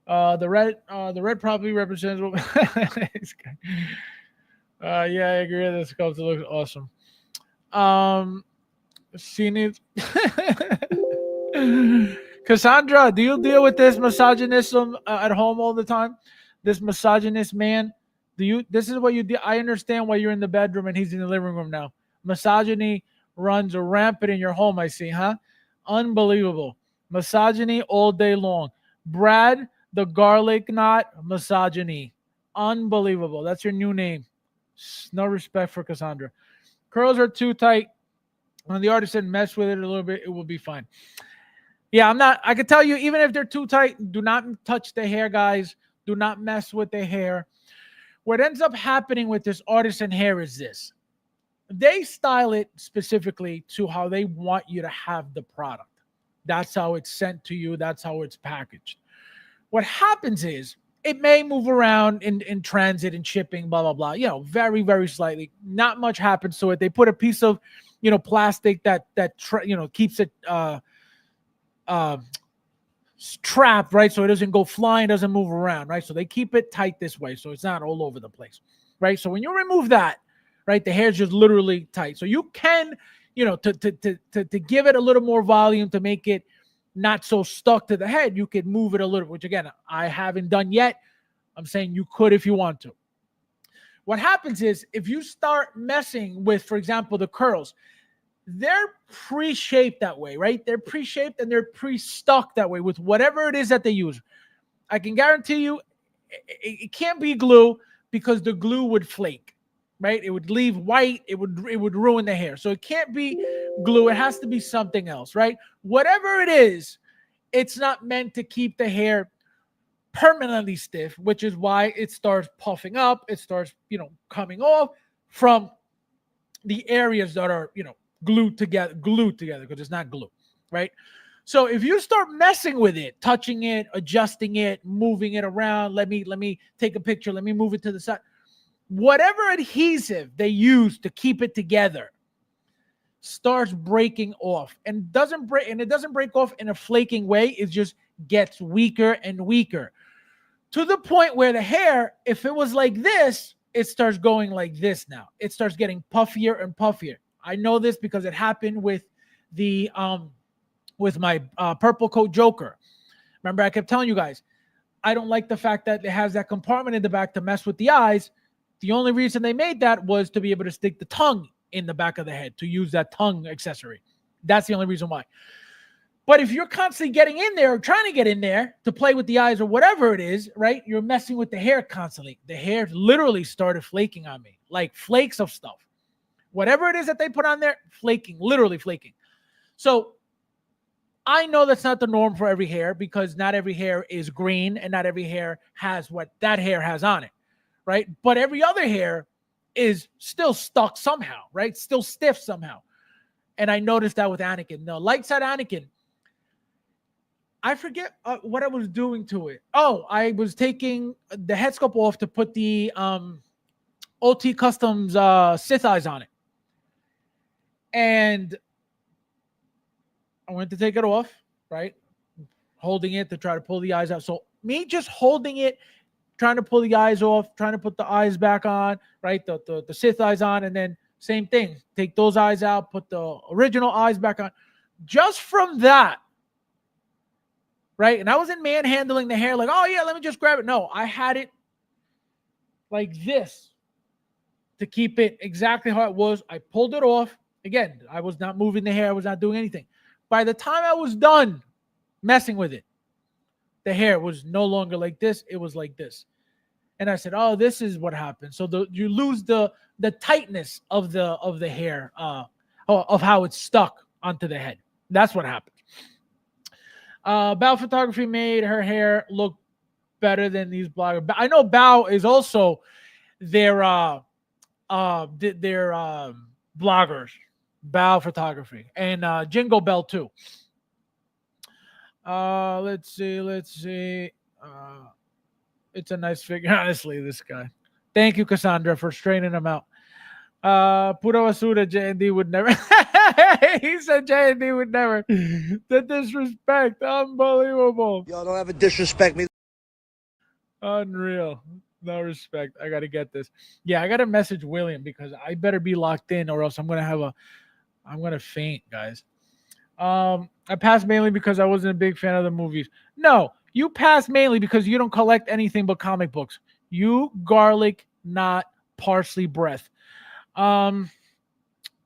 The red probably represents yeah, I agree. The sculptor looks awesome. Seen it. Cassandra, do you deal with this misogynism at home all the time? This misogynist man? This is what you do. I understand why you're in the bedroom and he's in the living room now. Misogyny runs rampant in your home, I see, huh? Unbelievable. Misogyny all day long. Brad, the garlic knot, misogyny. Unbelievable. That's your new name. No respect for Cassandra. Curls are too tight. When the artisan mess with it a little bit, it will be fine. Yeah, I can tell you, even if they're too tight, do not touch the hair, guys. Do not mess with the hair. What ends up happening with this artisan hair is this. They style it specifically to how they want you to have the product. That's how it's sent to you. That's how it's packaged. What happens is it may move around in transit and shipping, blah, blah, blah, very, very slightly. Not much happens to it. They put a piece of, plastic that keeps it trapped, right? So it doesn't go flying, doesn't move around, right? So they keep it tight this way, so it's not all over the place, right? So when you remove that, right, the hair's just literally tight. So you can, to give it a little more volume, to make it not so stuck to the head, you could move it a little, which again, I haven't done yet. I'm saying you could if you want to. What happens is if you start messing with, for example, the curls, they're pre-shaped that way, right? They're pre-shaped and they're pre-stuck that way with whatever it is that they use. I can guarantee you it can't be glue, because the glue would flake, right? It would leave white. It would ruin the hair. So it can't be glue. It has to be something else, right? Whatever it is, it's not meant to keep the hair permanently stiff, which is why it starts puffing up. It starts, coming off from the areas that are, glued together, because it's not glue, right? So if you start messing with it, touching it, adjusting it, moving it around, let me take a picture, let me move it to the side. Whatever adhesive they use to keep it together starts breaking off, and it doesn't break off in a flaking way. It just gets weaker and weaker, to the point where the hair, if it was like this, it starts going like this now. It starts getting puffier and puffier. I know this because it happened with the with my purple coat Joker. Remember, I kept telling you guys, I don't like the fact that it has that compartment in the back to mess with the eyes. The only reason they made that was to be able to stick the tongue in the back of the head, to use that tongue accessory. That's the only reason why. But if you're constantly getting in there or trying to get in there to play with the eyes or whatever it is, right, you're messing with the hair constantly. The hair literally started flaking on me, like flakes of stuff. Whatever it is that they put on there, flaking, literally flaking. So I know that's not the norm for every hair, because not every hair is green and not every hair has what that hair has on it, right? But every other hair is still stuck somehow, right? Still stiff somehow. And I noticed that with Anakin. The light side Anakin, I forget what I was doing to it. Oh, I was taking the head sculpt off to put the OT Customs Sith eyes on it. And I went to take it off, right? Holding it to try to pull the eyes out. So me just holding it, trying to pull the eyes off, trying to put the eyes back on, right? The Sith eyes on, and then Same thing. Take those eyes out, put the original eyes back on. Just from that, right? And I wasn't manhandling the hair like, oh yeah, let me just grab it. No, I had it like this to keep it exactly how it was. I pulled it off. Again, I was not moving the hair. I was not doing anything. By the time I was done messing with it, the hair was no longer like this. It was like this. And I said, oh, this is what happens. So you lose the tightness of the hair, of how it's stuck onto the head. That's what happened. Bao Photography made her hair look better than these bloggers. I know Bao is also their bloggers. Bao Photography and Jingle Bell too. Let's see. It's a nice figure, honestly. This guy. Thank you, Cassandra, for straightening him out. Puro Asuda, J&D would never. He said J&D would never. The disrespect, unbelievable. Y'all don't ever disrespect me. Unreal. No respect. I gotta get this. Yeah, I gotta message William because I better be locked in, or else I'm gonna faint, guys. I passed mainly because I wasn't a big fan of the movies. No, you passed mainly because you don't collect anything but comic books. You garlic, not parsley breath.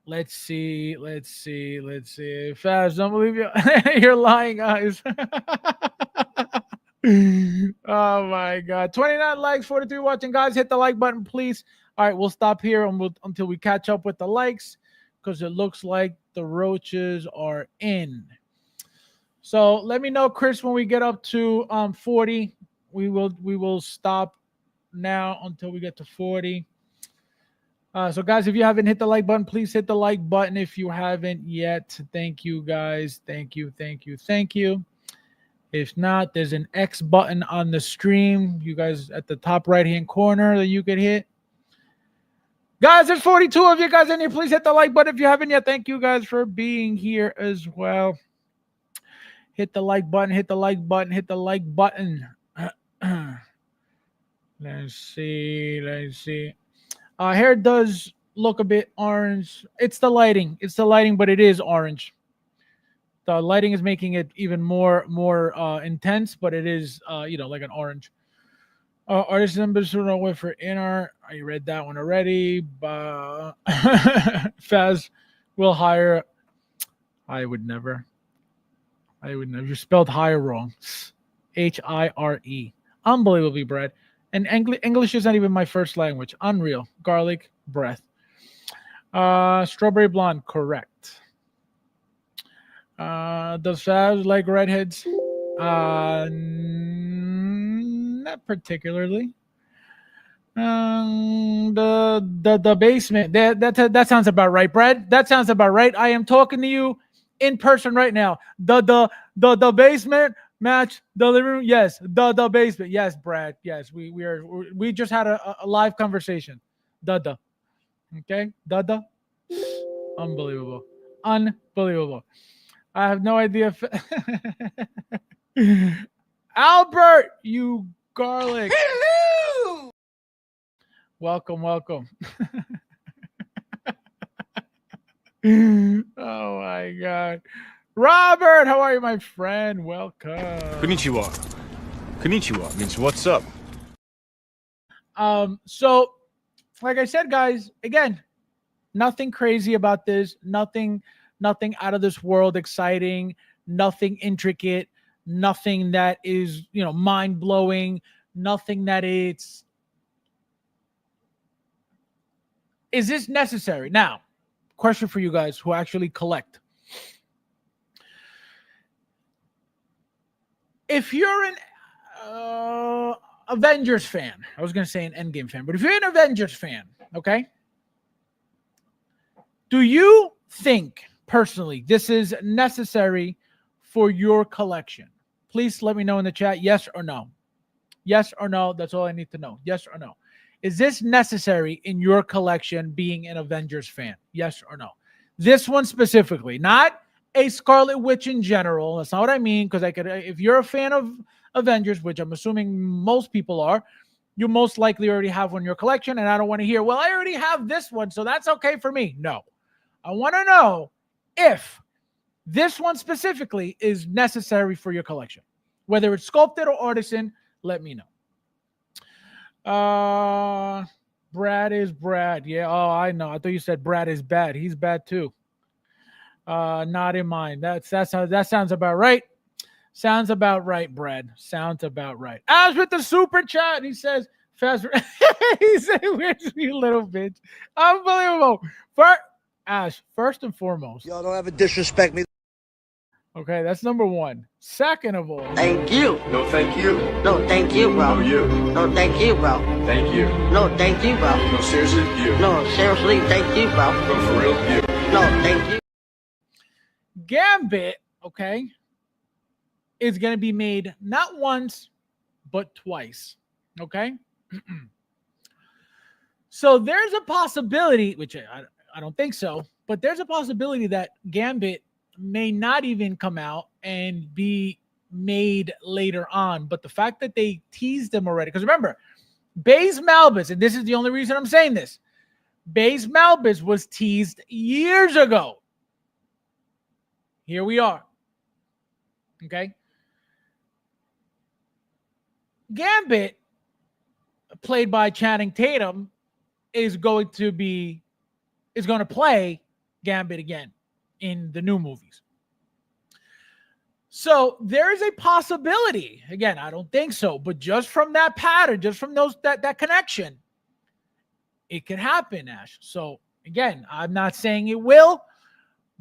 Let's see. Faz, don't believe you. You're lying eyes. Oh my God. 29 likes, 43 watching. Guys, hit the like button, please. All right, we'll stop here until we catch up with the likes, because it looks like the roaches are in. So let me know, Chris, when we get up to 40. We will stop now until we get to 40. So guys, if you haven't hit the like button, please hit the like button if you haven't yet. Thank you, guys. Thank you. If not, there's an X button on the stream, you guys, at the top right-hand corner that you could hit. Guys, there's 42 of you guys in here. Please hit the like button if you haven't yet. Thank you guys for being here as well. Hit the like button, hit the like button, hit the like button. Let's see. Hair does look a bit orange. It's the lighting, but it is orange. The lighting is making it even more intense, but it is, like an orange. Artisan Basura went for inner. I read that one already. Faz will hire. I would never. You spelled hire wrong. Hire. Unbelievably, Brad. And English is not even my first language. Unreal. Garlic breath. Strawberry blonde. Correct. Does Faz like redheads? Not particularly. The basement. That sounds about right, Brad. That sounds about right. I am talking to you in person right now. The basement match the living room. Yes, the basement. Yes, Brad. Yes, we just had a live conversation. Okay, unbelievable. I have no idea. Albert, you garlic. Hello! Welcome. Oh my God. Robert, how are you, my friend? Welcome. Konnichiwa means what's up? So like I said, guys, again, nothing crazy about this, nothing out of this world exciting, nothing intricate, nothing that is, mind-blowing, nothing that is this necessary? Now, question for you guys who actually collect. If you're an Avengers fan, I was going to say an Endgame fan, but if you're an Avengers fan, okay, do you think personally this is necessary for your collection? Please let me know in the chat, yes or no. Yes or no, that's all I need to know. Yes or no. Is this necessary in your collection, being an Avengers fan? Yes or no? This one specifically, not a Scarlet Witch in general. That's not what I mean, because if you're a fan of Avengers, which I'm assuming most people are, you most likely already have one in your collection. And I don't want to hear, well, I already have this one, so that's okay for me. No. I want to know if this one specifically is necessary for your collection. Whether it's sculpted or artisan, let me know. Brad is Brad. Yeah. Oh, I know. I thought you said Brad is bad. He's bad too. Not in mine. That sounds about right. Sounds about right, Brad. Sounds about right. As with the super chat, he says, fast. He said, "Where's you little bitch?" Unbelievable. Ash, first and foremost. Y'all don't ever disrespect me. Okay, that's number one. Second of all, Thank you. No, thank you. No, thank you, bro. No, you. No, thank you, bro. Thank you. No, thank you, bro. No, seriously, you. No, seriously, thank you, bro. No, for real, you. No, thank you. Gambit, okay, is going to be made not once, but twice. Okay? So there's a possibility, which I don't think so, but there's a possibility that Gambit may not even come out and be made later on. But the fact that they teased them already, because remember, Baze Malbus, and this is the only reason I'm saying this, Baze Malbus was teased years ago. Here we are. Okay? Gambit, played by Channing Tatum, is going to play Gambit again in the new movies. So there is a possibility. Again, I don't think so, but just from that pattern, just from that connection, it could happen, Ash. So again, I'm not saying it will,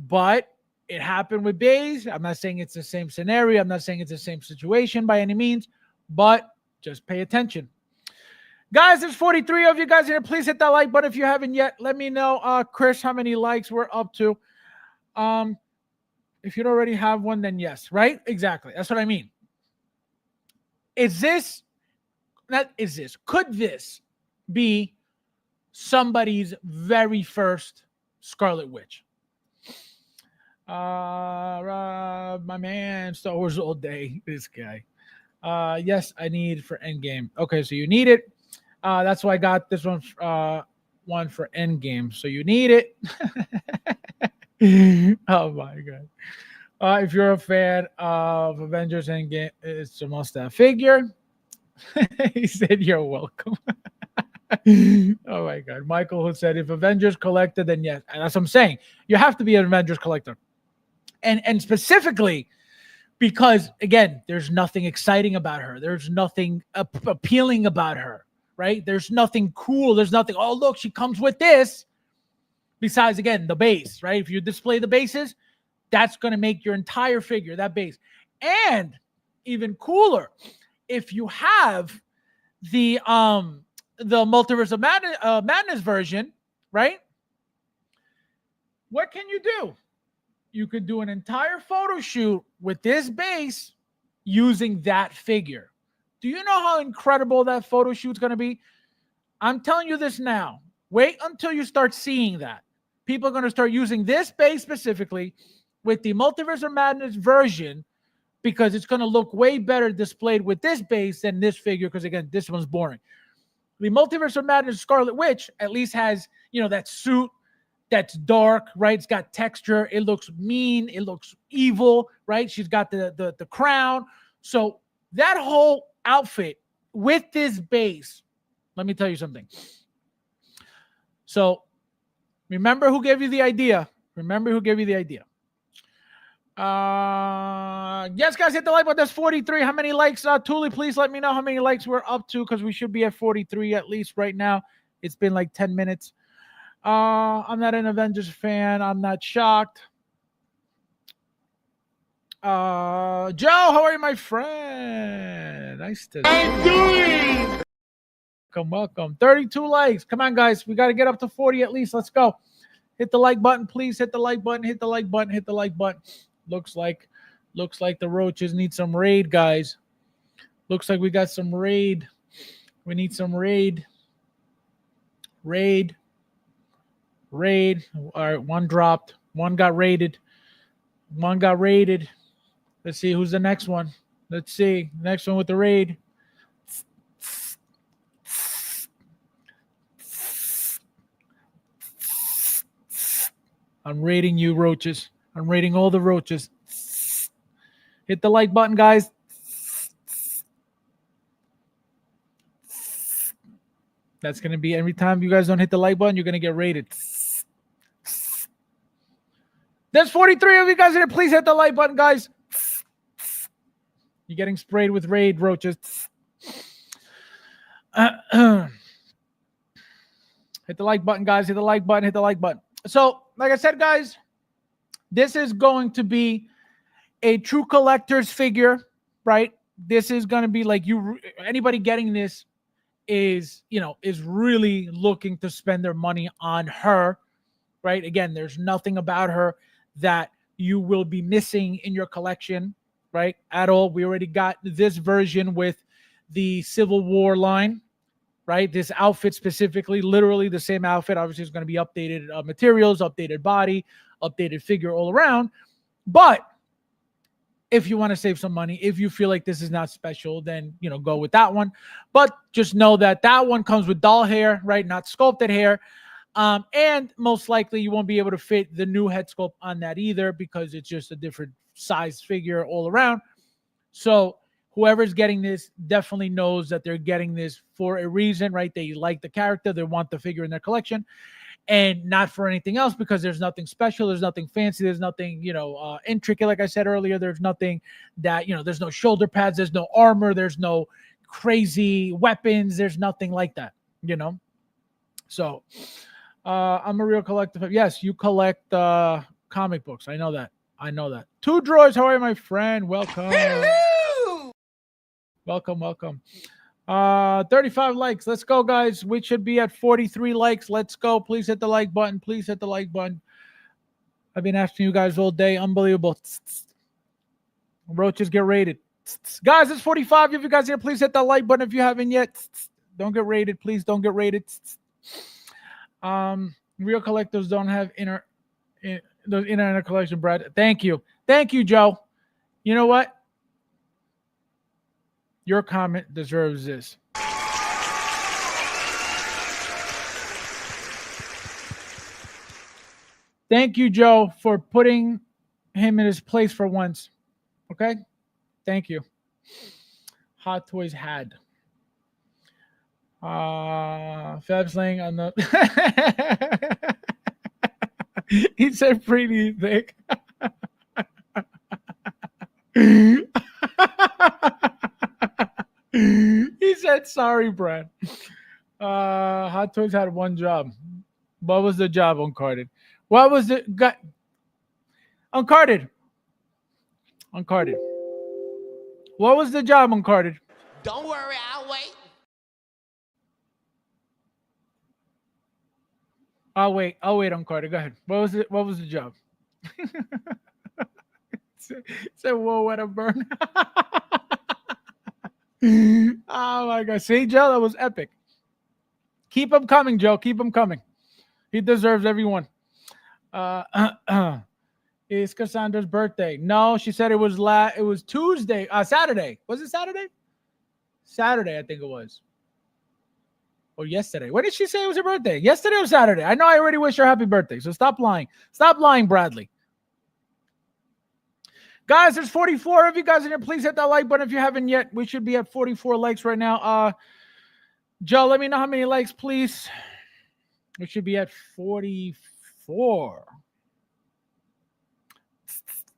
but it happened with Baze. I'm not saying it's the same scenario. I'm not saying it's the same situation by any means, but just pay attention. Guys, there's 43 of you guys here. Please hit that like button if you haven't yet. Let me know, Chris, how many likes we're up to. If you don't already have one, then yes, right? Exactly. That's what I mean. Could this be somebody's very first Scarlet Witch? My man, Star Wars all day. This guy. Yes, I need for Endgame. Okay, so you need it. That's why I got this one for Endgame. So you need it. Oh my god. If you're a fan of Avengers Endgame, it's a must-have figure. He said you're welcome. Oh my god. Michael, who said if Avengers collector, then yes. And that's what I'm saying. You have to be an Avengers collector. And specifically because, again, there's nothing exciting about her. There's nothing appealing about her, right? There's nothing cool. There's nothing, oh, look, she comes with this. Besides, again, the base, right? If you display the bases, that's going to make your entire figure, that base. And even cooler, if you have the Multiverse of Madness version, right? What can you do? You could do an entire photo shoot with this base using that figure. Do you know how incredible that photo shoot's going to be? I'm telling you this now. Wait until you start seeing that. People are going to start using this base specifically with the Multiverse of Madness version because it's going to look way better displayed with this base than this figure because, again, this one's boring. The Multiverse of Madness Scarlet Witch at least has, that suit that's dark, right? It's got texture. It looks mean. It looks evil, right? She's got the crown. So that whole outfit with this base, let me tell you something. So remember who gave you the idea. Yes, guys, hit the like button. That's 43. How many likes? Thule, please let me know how many likes we're up to because we should be at 43 at least right now. It's been like 10 minutes. I'm not an Avengers fan. I'm not shocked. Joe, how are you, my friend? Nice to see you. Welcome. 32 likes. Come on, guys. We got to get up to 40 at least. Let's go. Hit the like button, please. Hit the like button. Looks like the roaches need some raid, guys. Looks like we got some raid. We need some raid. Raid. All right, one dropped. One got raided. Let's see who's the next one. Next one with the raid. I'm rating you, roaches. I'm rating all the roaches. Hit the like button, guys. That's going to be every time you guys don't hit the like button, you're going to get rated. There's 43 of you guys here. Please hit the like button, guys. You're getting sprayed with raid, roaches. Hit the like button, guys. Hit the like button. Hit the like button. So, like I said, guys, this is going to be a true collector's figure, right? This is going to be like anybody getting this is really looking to spend their money on her, right? Again, there's nothing about her that you will be missing in your collection, right? At all. We already got this version with the Civil War line, right? This outfit specifically, literally the same outfit. Obviously, it's going to be updated materials, updated body, updated figure all around. But if you want to save some money, if you feel like this is not special, then, go with that one. But just know that that one comes with doll hair, right? Not sculpted hair. And most likely you won't be able to fit the new head sculpt on that either because it's just a different size figure all around. So whoever's getting this definitely knows that they're getting this for a reason, right? They like the character. They want the figure in their collection. And not for anything else because there's nothing special. There's nothing fancy. There's nothing, intricate. Like I said earlier, there's nothing that, there's no shoulder pads. There's no armor. There's no crazy weapons. There's nothing like that, So I'm a real collector. Yes, you collect comic books. I know that. Two Droids. How are you, my friend? Welcome. Hello. Welcome. 35 likes. Let's go, guys. We should be at 43 likes. Let's go. Please hit the like button. I've been asking you guys all day. Unbelievable. Roaches get rated. Guys, it's 45. If you guys here, please hit the like button if you haven't yet. Don't get rated. Please don't get rated. Real collectors don't have inner collection, Brad. Thank you, Joe. You know what? Your comment deserves this. Thank you, Joe, for putting him in his place for once. Okay? Thank you. Hot Toys had. Fab's laying on the... He said pretty thick. He said, sorry, Brad. Hot Toys had one job. What was the job, Uncarded? What was the... Uncarded. What was the job, Uncarded? Don't worry, I'll wait. I'll wait, Uncarded. Go ahead. What was the job? Say, whoa, what a burn. Oh my God. See, Joe, that was epic. Keep him coming, Joe. Keep him coming. He deserves every one. It's Cassandra's birthday. No, she said it was Tuesday. Saturday. Was it Saturday? Saturday, I think it was. Or yesterday. When did she say it was her birthday? Yesterday or Saturday? I know I already wished her happy birthday, so stop lying. Stop lying, Bradley. Guys, there's 44 of you guys in here. Please hit that like button if you haven't yet. We should be at 44 likes right now. Joe, let me know how many likes, please. We should be at 44.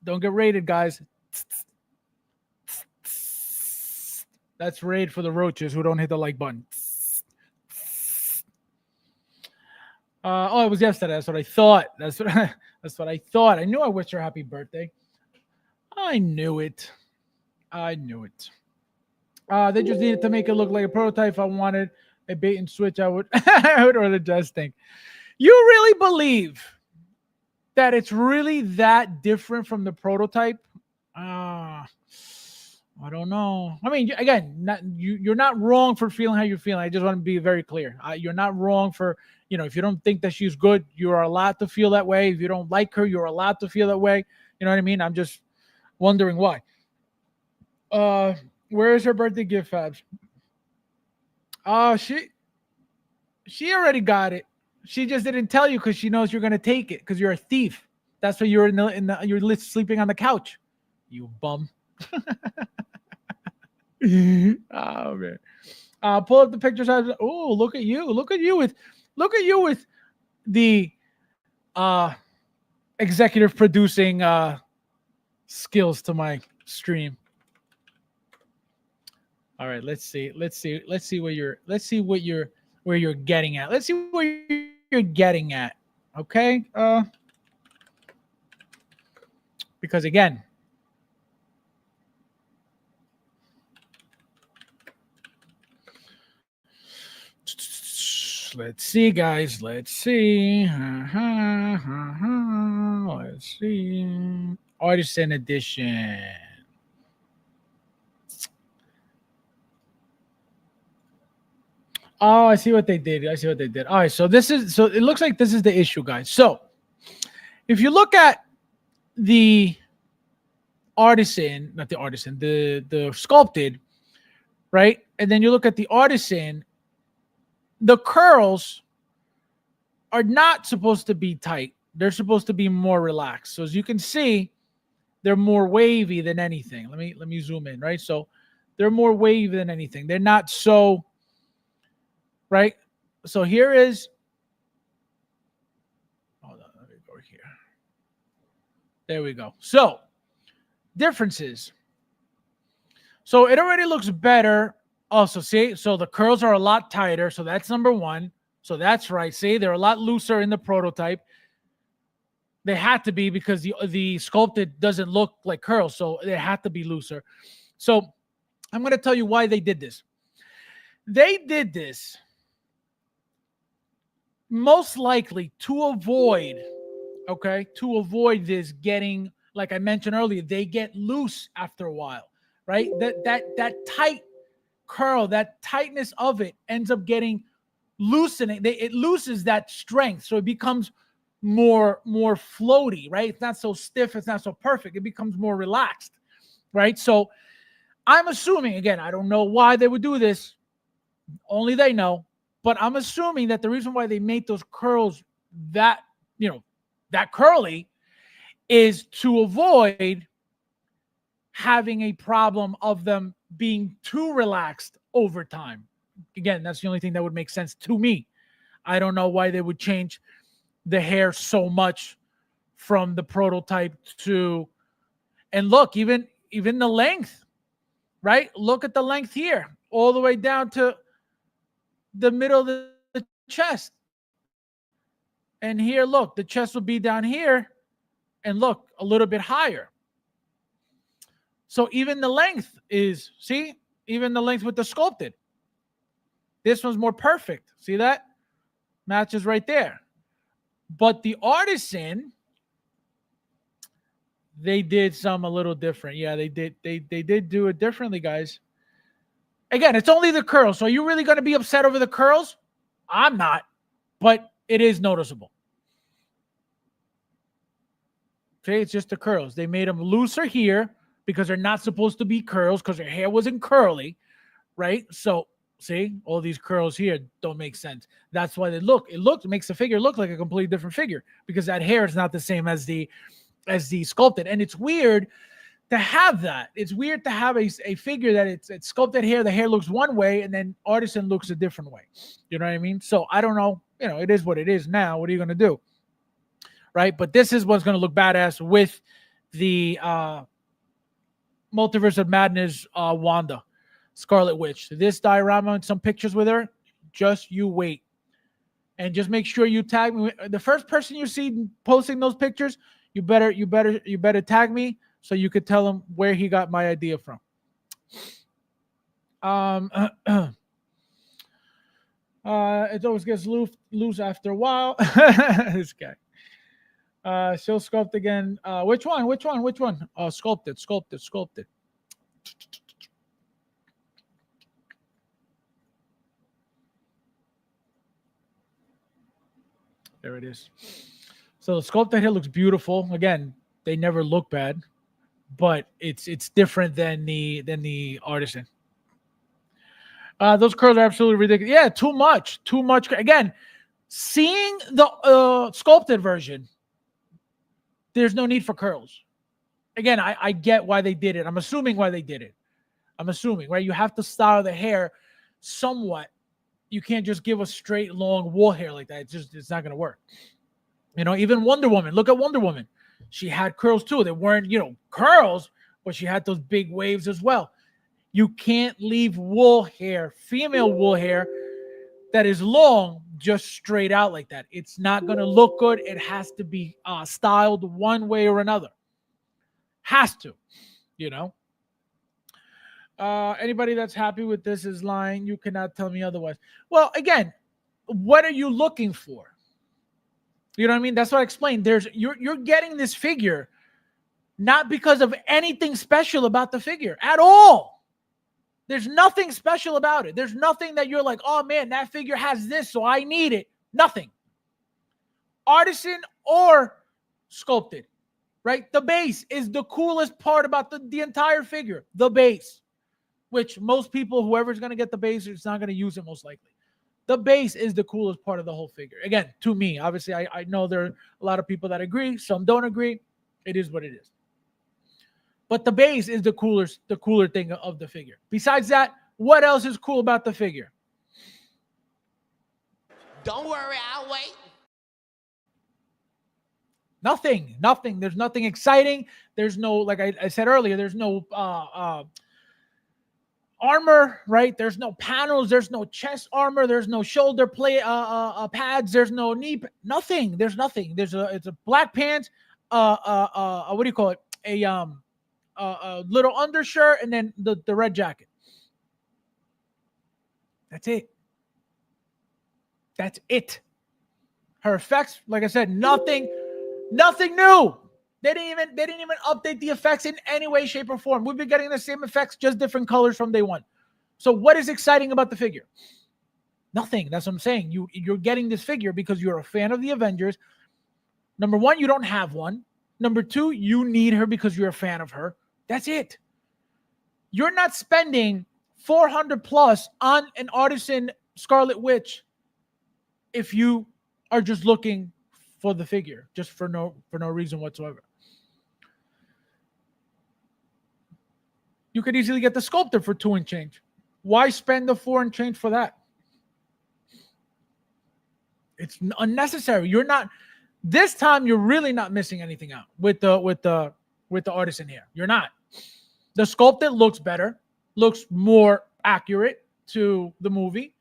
Don't get rated, guys. That's raid for the roaches who don't hit the like button. It was yesterday. That's what I thought. That's what I thought. I knew I wished her happy birthday. I knew it. They just needed to make it look like a prototype. If I wanted a bait and switch, I would order just think. You really believe that it's really that different from the prototype? I don't know. I mean, again, you're not wrong for feeling how you're feeling. I just want to be very clear. You're not wrong for, if you don't think that she's good, you are allowed to feel that way. If you don't like her, you're allowed to feel that way. You know what I mean? I'm just wondering why. Where is her birthday gift, Fabs? She already got it. She just didn't tell you because she knows you're gonna take it because you're a thief. That's why you're you're sleeping on the couch. You bum. Oh man. Pull up the pictures. Oh, look at you. Look at you with the executive producing skills to my stream. All right, let's see where you're getting at. Let's see where you're getting at. Okay? Because again, let's see, guys. Let's see. Let's see. Artisan edition. Oh, I see what they did. All right, so it looks like this is the issue, guys. So if you look at the Artisan, not the Artisan, the sculpted, right? And then you look at the Artisan, the curls are not supposed to be tight. They're supposed to be more relaxed. So as you can see, they're more wavy than anything. Let me zoom in, right? So they're more wavy than anything. They're not so, right? So here is, hold on, let me go here. There we go. So differences. So it already looks better. Also, see, so the curls are a lot tighter. So that's number one. So that's right. See, they're a lot looser in the prototype. They had to be because the sculpted doesn't look like curls. So they had to be looser. So I'm going to tell you why they did this. They did this most likely to avoid this getting, like I mentioned earlier, they get loose after a while, right? That tight curl, that tightness of it ends up getting loosening. It loses that strength, so it becomes more floaty, right? It's not so stiff, it's not so perfect. It becomes more relaxed, right? So I'm assuming, again, I don't know why they would do this. Only they know. But I'm assuming that the reason why they made those curls that curly is to avoid having a problem of them being too relaxed over time. Again, that's the only thing that would make sense to me. I don't know why they would change the hair so much from the prototype to, and look, even the length, right? Look at the length here, all the way down to the middle of the chest. And here, look, the chest will be down here, and look, a little bit higher. So even the length is, see, even the length with the sculpted. This one's more perfect. See that? Matches right there. But the Artisan, they did some a little different. Yeah, they did. They did do it differently, guys. Again, it's only the curls. So are you really going to be upset over the curls? I'm not, but it is noticeable. Okay, it's just the curls. They made them looser here because they're not supposed to be curls because their hair wasn't curly, right? So see, all these curls here don't make sense. That's why it makes the figure look like a completely different figure because that hair is not the same as the sculpted. And it's weird to have that. It's weird to have a figure that it's sculpted hair. The hair looks one way and then Artisan looks a different way. You know what I mean? So I don't know. You know, it is what it is now. What are you going to do? Right? But this is what's going to look badass with the Multiverse of Madness Wanda, Scarlet Witch. This diorama and some pictures with her, just you wait. And just make sure you tag me. The first person you see posting those pictures, you better tag me so you could tell him where he got my idea from. It always gets loose after a while. This guy. She'll sculpt again. Which one? Sculpted. There it is. So the sculpted hair looks beautiful. Again, they never look bad, but it's different than the Artisan. Those curls are absolutely ridiculous. Yeah, too much. Again, Seeing the sculpted version, there's no need for curls. Again, I get why they did it. I'm assuming why they did it. I'm assuming, right? You have to style the hair somewhat. You can't just give a straight, long wool hair like that. It's not going to work. You know, even Wonder Woman. Look at Wonder Woman. She had curls too. They weren't, curls, but she had those big waves as well. You can't leave wool hair, female wool hair that is long, just straight out like that. It's not going to look good. It has to be styled one way or another. Has to, Anybody that's happy with this is lying. You cannot tell me otherwise. Well, again, what are you looking for? You know what I mean? That's what I explained. You're getting this figure not because of anything special about the figure at all. There's nothing special about it. There's nothing that you're like, oh man, that figure has this, so I need it. Nothing. Artisan or sculpted, right? The base is the coolest part about the entire figure. The base, which most people, whoever's going to get the base, is not going to use it most likely. The base is the coolest part of the whole figure. Again, to me, obviously, I know there are a lot of people that agree. Some don't agree. It is what it is. But the base is the cooler thing of the figure. Besides that, what else is cool about the figure? Don't worry, I'll wait. Nothing. There's nothing exciting. There's no, like I said earlier, there's no armor, right? There's no panels. There's no chest armor. There's no shoulder pads. There's no knee. Nothing. There's nothing. It's a black pants. What do you call it? A little undershirt, and then the red jacket. That's it. That's it. Her effects, like I said, nothing new. They didn't even update the effects in any way, shape, or form. We've been getting the same effects, just different colors from day one. So what is exciting about the figure? Nothing. That's what I'm saying. You're getting this figure because you're a fan of the Avengers. Number one, you don't have one. Number two, you need her because you're a fan of her. That's it. You're not spending $400 plus on an Artisan Scarlet Witch if you are just looking for the figure, just for no reason whatsoever. You could easily get the sculptor for $2 and change. Why spend the $4 and change for that? It's unnecessary. You're not. This time, you're really not missing anything out with the Artisan here. You're not. The sculpted looks better, looks more accurate to the movie.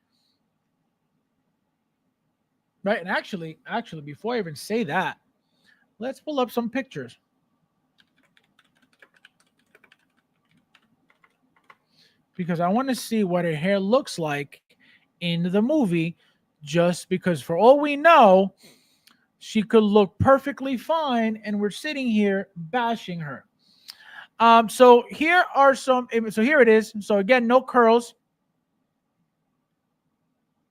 Right? And actually, before I even say that, let's pull up some pictures. Because I want to see what her hair looks like in the movie, just because for all we know, she could look perfectly fine, and we're sitting here bashing her. So here are some. So here it is. So again, no curls.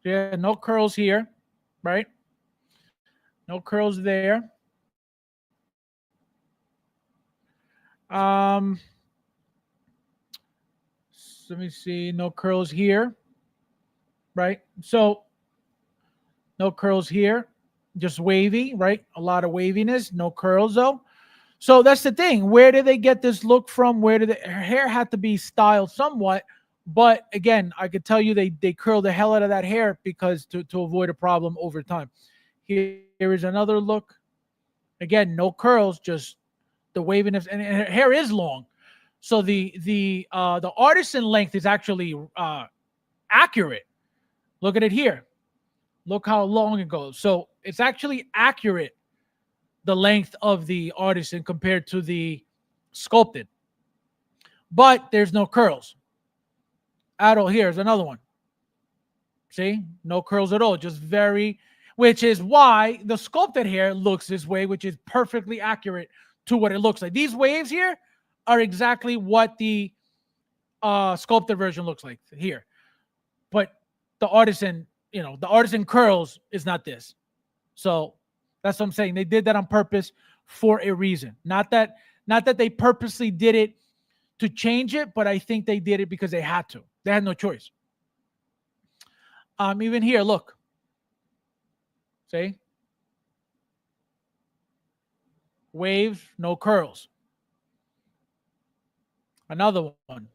Yeah, no curls here, right? No curls there. Let me see. No curls here, right? So no curls here. Just wavy, right? A lot of waviness. No curls though. So that's the thing. Where did they get this look from? Her hair had to be styled somewhat, but again, I could tell you they curled the hell out of that hair because to avoid a problem over time. Here is another look. Again, no curls, just the waviness, and her hair is long. So the Artisan length is actually accurate. Look at it here. Look how long it goes. So it's actually accurate, the length of the Artisan compared to the sculpted. But there's no curls at all. Here's another one. See? No curls at all. Just which is why the sculpted hair looks this way, which is perfectly accurate to what it looks like. These waves here are exactly what the sculpted version looks like here. But the Artisan, the Artisan curls is not this. So that's what I'm saying. They did that on purpose for a reason. Not that they purposely did it to change it, but I think they did it because they had to. They had no choice. Even here, look. See? Wave, no curls. Another one.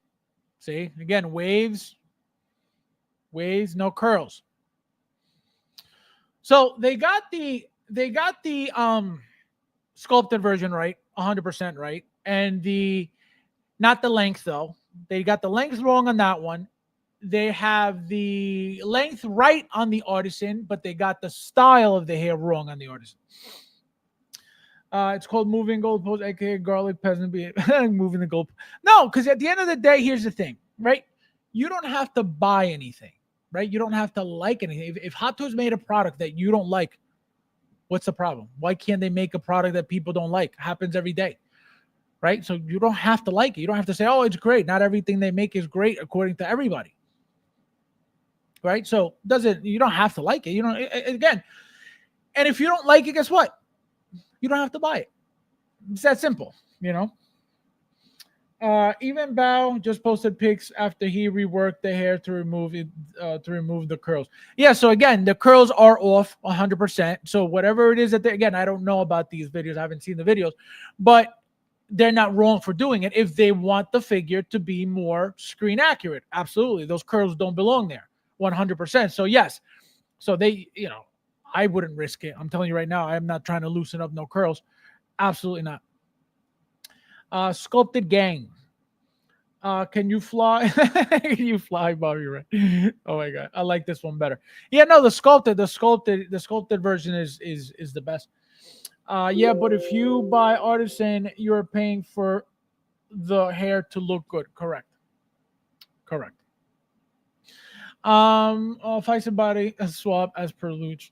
See? Again, waves, no curls. So they got the sculpted version right, 100% right. And not the length though. They got the length wrong on that one. They have the length right on the Artisan, but they got the style of the hair wrong on the Artisan. It's called moving goalpost, aka garlic peasant moving the goalpost. No, because at the end of the day, here's the thing, right? You don't have to buy anything, right? You don't have to like anything. If Hot Toys made a product that you don't like, what's the problem? Why can't they make a product that people don't like? It happens every day, right? So you don't have to like it. You don't have to say, oh, it's great. Not everything they make is great according to everybody, right? So you don't have to like it. You don't, again, and if you don't like it, guess what? You don't have to buy it. It's that simple, you know. Even Bao just posted pics after he reworked the hair to remove it, to remove the curls. Yeah, so again, the curls are off 100%. So whatever it is that again, I don't know about these videos. I haven't seen the videos, but they're not wrong for doing it if they want the figure to be more screen accurate. Absolutely, those curls don't belong there 100%. So yes, so they, you know, I wouldn't risk it. I'm telling you right now, I'm not trying to loosen up no curls. Absolutely not. Sculpted gang. Can you fly? Can you fly, Bobby? Right? Oh my god, I like this one better. Yeah, no, the sculpted version is the best. Yeah, but if you buy Artisan, you're paying for the hair to look good. Correct. Face body swap as per Luch.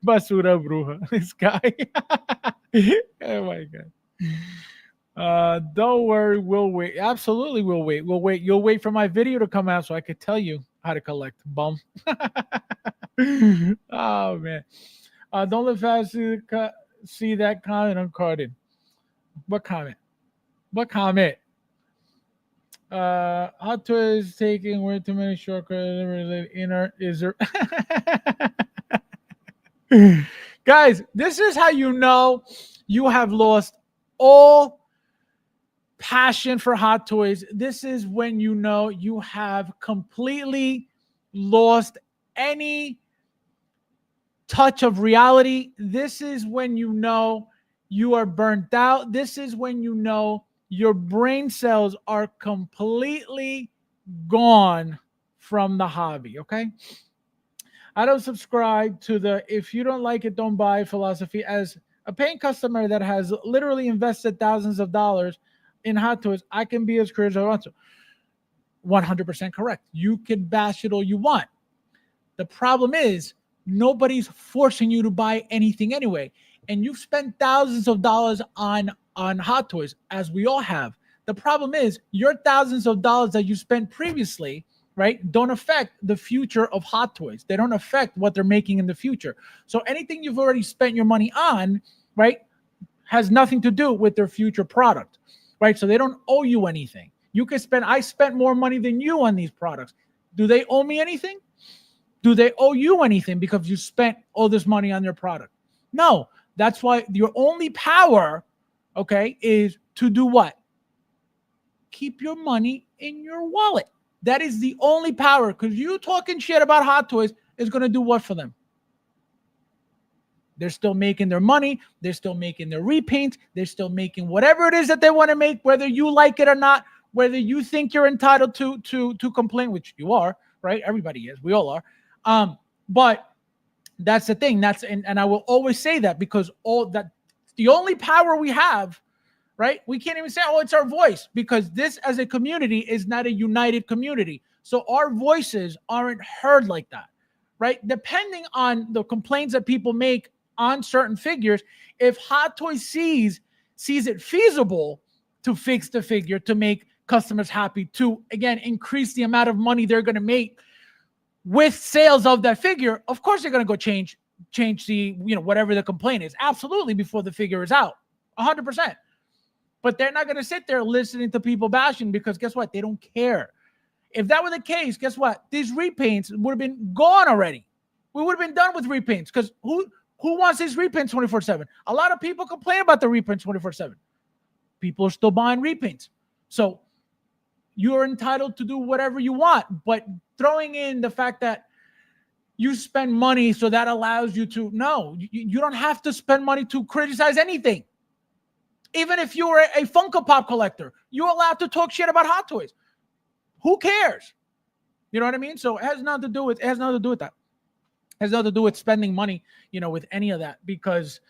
Basura bruja. This guy. Oh my god. Don't worry, we'll wait. Absolutely, we'll wait. You'll wait for my video to come out so I could tell you how to collect. Bum. Oh man. Don't let fast see that comment uncarded. What comment? Hot Toys taking way too many shortcuts related inner is there. Guys, this is how you know you have lost all passion for Hot Toys. This is when you know you have completely lost any touch of reality. This is when you know you are burnt out. This is when you know your brain cells are completely gone from the hobby, okay? I don't subscribe to the if you don't like it, don't buy philosophy. As a paying customer that has literally invested thousands of dollars in Hot Toys, I can be as curious as I want to. 100% correct. You can bash it all you want. The problem is nobody's forcing you to buy anything anyway. And you've spent thousands of dollars on Hot Toys, as we all have. The problem is your thousands of dollars that you spent previously, right, don't affect the future of Hot Toys. They don't affect what they're making in the future. So anything you've already spent your money on, right, has nothing to do with their future product, right? So they don't owe you anything. You can spend, I spent more money than you on these products. Do they owe me anything? Do they owe you anything because you spent all this money on their product? No. That's why your only power, okay, is to do what? Keep your money in your wallet. That is the only power, because you talking shit about Hot Toys is going to do what for them? They're still making their money. They're still making their repaints. They're still making whatever it is that they want to make, whether you like it or not, whether you think you're entitled to complain, which you are, right? Everybody is. We all are. But that's the thing. And I will always say that, because the only power we have, right? We can't even say, oh, it's our voice, because this as a community is not a united community. So our voices aren't heard like that, right? Depending on the complaints that people make on certain figures, if Hot Toys sees it feasible to fix the figure, to make customers happy, to, again, increase the amount of money they're going to make with sales of that figure, of course they're going to go change the, whatever the complaint is. Absolutely, before the figure is out, 100%. But they're not going to sit there listening to people bashing, because guess what? They don't care. If that were the case, guess what? These repaints would have been gone already. We would have been done with repaints because who wants these repaints 24/7? A lot of people complain about the repaints 24/7. People are still buying repaints. So you're entitled to do whatever you want, but throwing in the fact that you spend money so that allows you to, no, you don't have to spend money to criticize anything. Even if you were a Funko Pop collector, you're allowed to talk shit about Hot Toys. Who cares? You know what I mean? So it has nothing to do with that. It has nothing to do with spending money, with any of that, because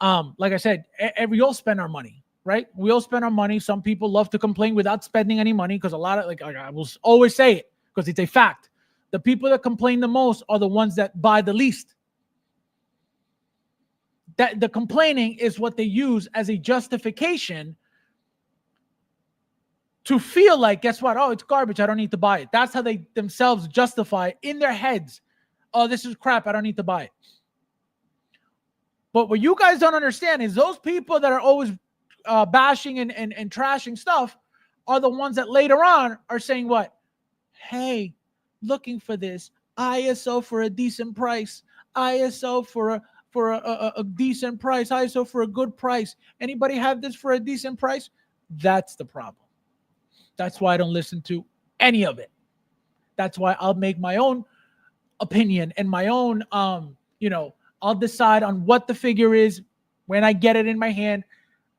like I said, we all spend our money, right? We all spend our money. Some people love to complain without spending any money because a lot of, like I will always say it because it's a fact. The people that complain the most are the ones that buy the least. That the complaining is what they use as a justification to feel like, guess what? Oh, it's garbage. I don't need to buy it. That's how they themselves justify in their heads. Oh, this is crap. I don't need to buy it. But what you guys don't understand is those people that are always bashing and trashing stuff are the ones that later on are saying what? Hey, looking for this ISO for a decent price, ISO for a decent price, ISO for a good price. Anybody have this for a decent price? That's the problem. That's why I don't listen to any of it. That's why I'll make my own opinion and my own, I'll decide on what the figure is when I get it in my hand.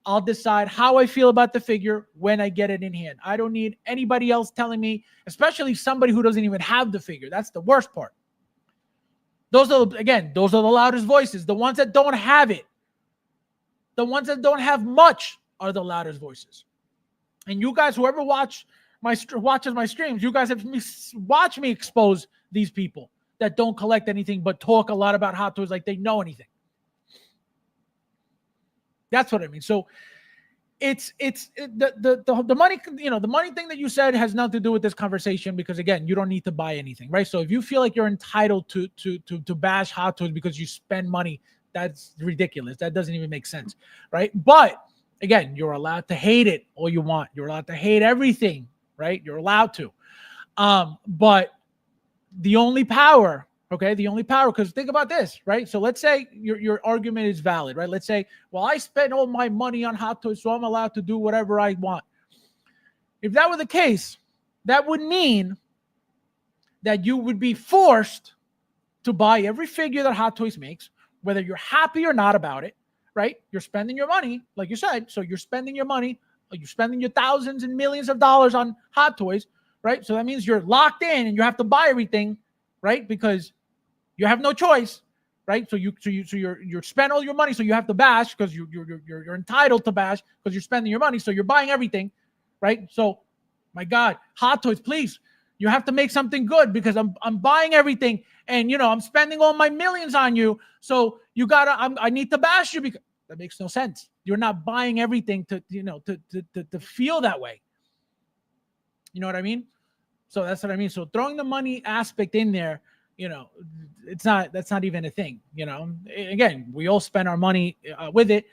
I'll decide how I feel about the figure when I get it in hand. I don't need anybody else telling me, especially somebody who doesn't even have the figure. That's the worst part. Those are the loudest voices. The ones that don't have it. The ones that don't have much are the loudest voices. And you guys, whoever watches my streams, you guys have watched me expose these people that don't collect anything but talk a lot about Hot Toys like they know anything. That's what I mean. So it's the money, the money thing that you said has nothing to do with this conversation because again, you don't need to buy anything, right? So if you feel like you're entitled to bash Hot Toys because you spend money, that's ridiculous. That doesn't even make sense, right? But again, you're allowed to hate it all you want. You're allowed to hate everything, right? You're allowed to. But the only power, because think about this, right? So let's say your argument is valid, right? Let's say, well, I spent all my money on Hot Toys, so I'm allowed to do whatever I want. If that were the case, that would mean that you would be forced to buy every figure that Hot Toys makes, whether you're happy or not about it, right? You're spending your money, like you said. So you're spending your money, you're spending your thousands and millions of dollars on Hot Toys, right? So that means you're locked in and you have to buy everything, right? Because you have no choice, right? So you're spend all your money, so you have to bash because you're entitled to bash because you're spending your money, so you're buying everything, right? So, my God, Hot Toys, please, you have to make something good because I'm buying everything and I'm spending all my millions on you, so I need to bash you because that makes no sense. You're not buying everything to feel that way. You know what I mean? So that's what I mean. So throwing the money aspect in there, that's not even a thing. Again, we all spend our money with it.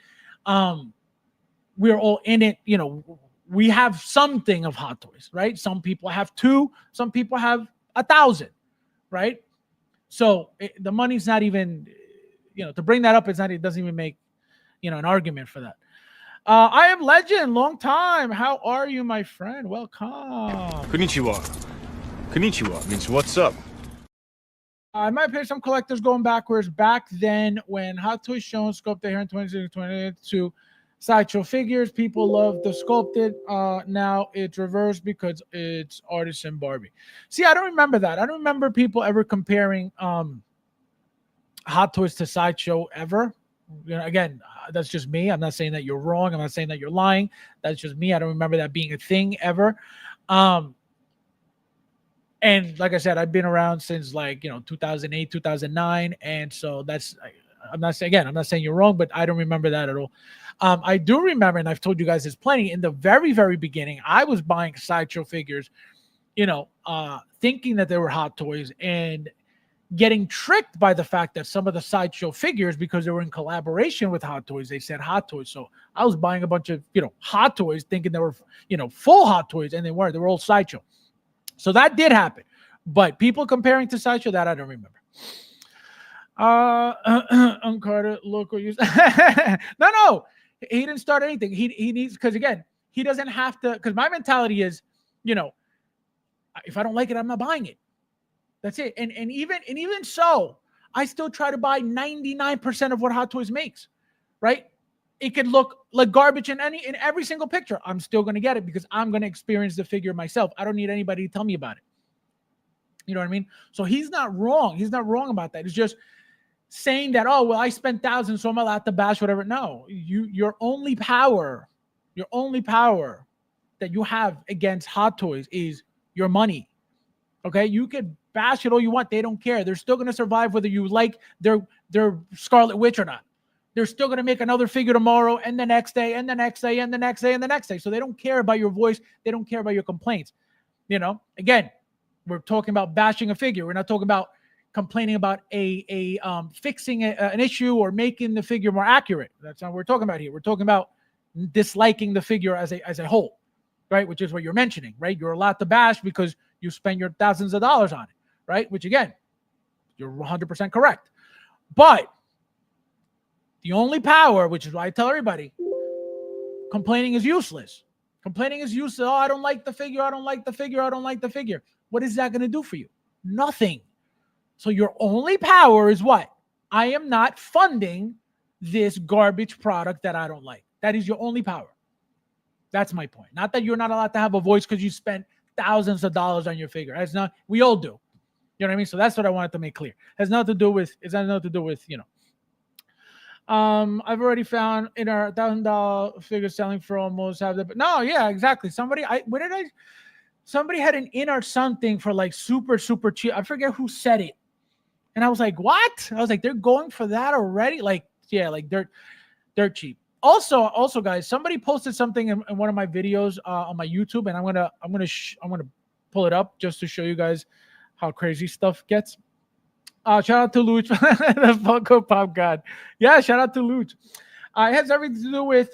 We're all in it. We have something of Hot Toys, right? Some people have 2, some people have 1,000, right? So the money's not even, to bring that up, it doesn't even make, an argument for that. I am Legend, long time. How are you, my friend? Welcome. Konnichiwa. Konnichiwa means what's up. In my opinion, some collectors going backwards. Back then, when Hot Toys shown sculpted here in 2022 sideshow figures, people love the sculpted. Now it's reversed because it's Artisan Barbie. See, I don't remember that. I don't remember people ever comparing Hot Toys to sideshow ever. Again, that's just me. I'm not saying that you're wrong. I'm not saying that you're lying. That's just me. I don't remember that being a thing ever. And like I said, I've been around since 2008, 2009. And so I'm not saying you're wrong, but I don't remember that at all. I do remember, and I've told you guys this plenty, in the very, very beginning, I was buying sideshow figures, thinking that they were Hot Toys and getting tricked by the fact that some of the sideshow figures, because they were in collaboration with Hot Toys, they said Hot Toys. So I was buying a bunch of, Hot Toys thinking they were, full Hot Toys, and they weren't. They were all sideshow. So that did happen. But people comparing to sideshow, that I don't remember. Uncarded local use. No. He didn't start anything. He needs, because again, he doesn't have to, because my mentality is, if I don't like it, I'm not buying it. That's it. And even so, I still try to buy 99% of what Hot Toys makes, right? It could look like garbage in every single picture. I'm still going to get it because I'm going to experience the figure myself. I don't need anybody to tell me about it. You know what I mean? So he's not wrong. He's not wrong about that. It's just saying that, oh, well, I spent thousands, so I'm allowed to bash whatever. No, your only power that you have against Hot Toys is your money. Okay, you could bash it all you want. They don't care. They're still going to survive whether you like their Scarlet Witch or not. They're still going to make another figure tomorrow and the next day and the next day and the next day and the next day. So they don't care about your voice. They don't care about your complaints. Again, we're talking about bashing a figure. We're not talking about complaining about fixing an issue or making the figure more accurate. That's not what we're talking about here. We're talking about disliking the figure as a whole, right? Which is what you're mentioning, right? You're allowed to bash because you spend your thousands of dollars on it, right? Which again, you're 100% correct. But the only power, which is why I tell everybody, complaining is useless. Complaining is useless. Oh, I don't like the figure. I don't like the figure. I don't like the figure. What is that going to do for you? Nothing. So your only power is what? I am not funding this garbage product that I don't like. That is your only power. That's my point. Not that you're not allowed to have a voice because you spent thousands of dollars on your figure. That's not. We all do. You know what I mean? So that's what I wanted to make clear. It has nothing to do with. I've already found in our $1,000 figure selling for almost half the. But no, yeah, exactly. Somebody had an in or something for like super cheap. I forget who said it. And I was like, what? I was like, they're going for that already? Like, yeah, like dirt cheap. Also, guys, somebody posted something in one of my videos on my YouTube, and I'm gonna pull it up just to show you guys how crazy stuff gets. Shout out to Luch, the Funko Pop God. Yeah, shout out to Luch. It has everything to do with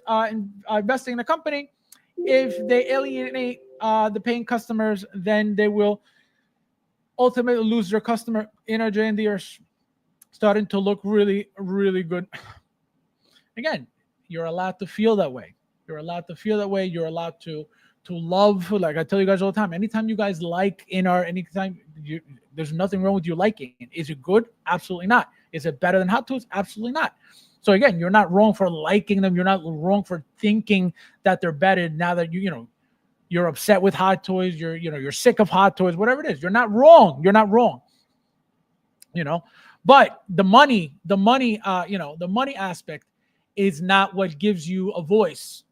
investing in a company. If they alienate the paying customers, then they will ultimately lose their customer. Inner J&D are starting to look really, really good. Again, you're allowed to feel that way. You're allowed to feel that way. You're allowed to love. Like I tell you guys all the time, anytime you guys like anytime there's nothing wrong with you liking it. Is it good? Absolutely not. Is it better than Hot Toys? Absolutely not. So again, you're not wrong for liking them. You're not wrong for thinking that they're better now that you're upset with Hot Toys. You're sick of Hot Toys. Whatever it is, you're not wrong. You're not wrong. But the money aspect is not what gives you a voice,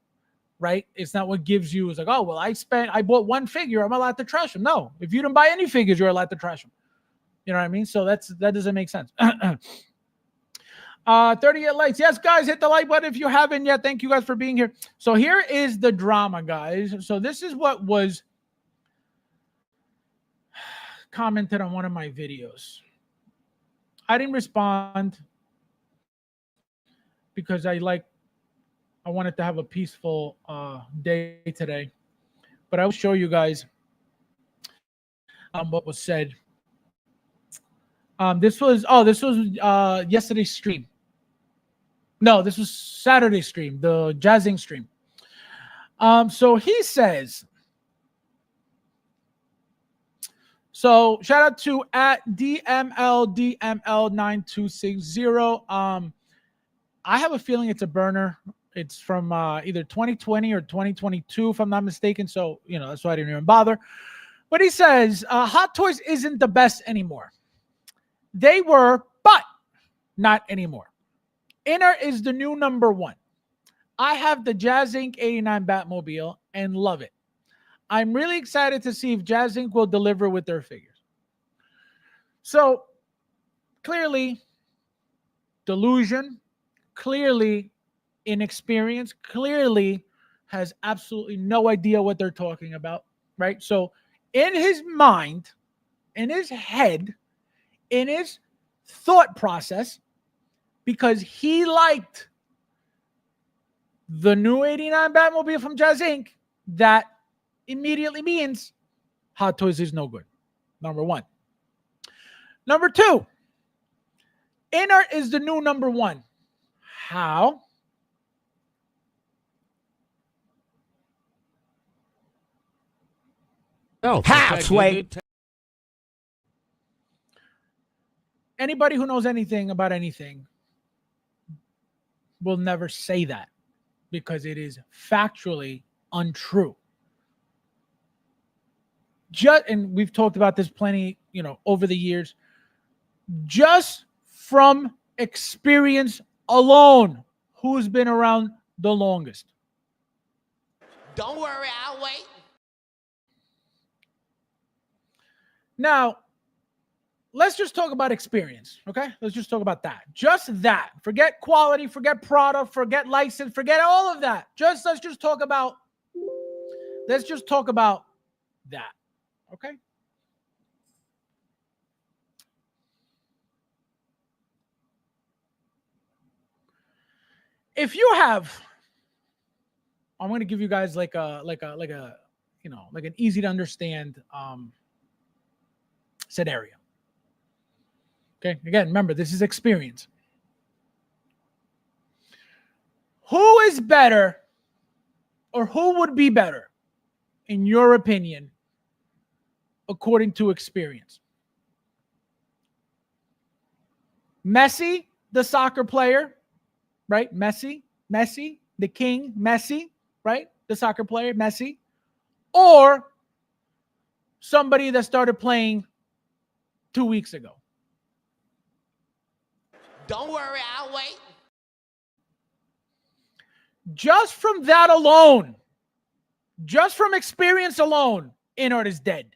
right? It's not what gives you. It's like, oh well, I bought one figure. I'm allowed to trash them. No, if you didn't buy any figures, you're allowed to trash them. You know what I mean? So that doesn't make sense. 38 likes. Yes, guys, hit the like button if you haven't yet. Thank you guys for being here. So here is the drama, guys. So this is what was commented on one of my videos. I didn't respond because I wanted to have a peaceful day today. But I will show you guys what was said. This was yesterday's stream. No, this was Saturday's stream, the Jazzing stream. So he says, so shout out to @DMLDML9260. I have a feeling it's a burner. It's from either 2020 or 2022, if I'm not mistaken. So, that's why I didn't even bother. But he says, Hot Toys isn't the best anymore. They were, but not anymore. Inner is the new number one. I have the Jazz Inc. 89 Batmobile and love it. I'm really excited to see if Jazz Inc. will deliver with their figures. So, clearly, delusion, clearly inexperience, clearly has absolutely no idea what they're talking about, right? So, in his mind, in his head, in his thought process, because he liked the new 89 Batmobile from Jazz Inc., that immediately means Hot Toys is no good. Number one. Number two, Inner is the new number one. How? How, Sway? Anybody who knows anything about anything will never say that because it is factually untrue. And we've talked about this plenty, over the years. Just from experience alone, who's been around the longest? Don't worry, I'll wait. Now, let's just talk about experience, okay? Let's just talk about that. Just that. Forget quality, forget product, forget license, forget all of that. Let's just talk about that, okay? If you have, I'm going to give you guys like an easy to understand scenario. Okay, again, remember, this is experience. Who is better, or who would be better, in your opinion, according to experience? Messi, the soccer player, right? Messi, the king, Messi, right? The soccer player, Messi, or somebody that started playing 2 weeks ago? Don't worry, I'll wait. Just from that alone, just from experience alone, Inart is dead.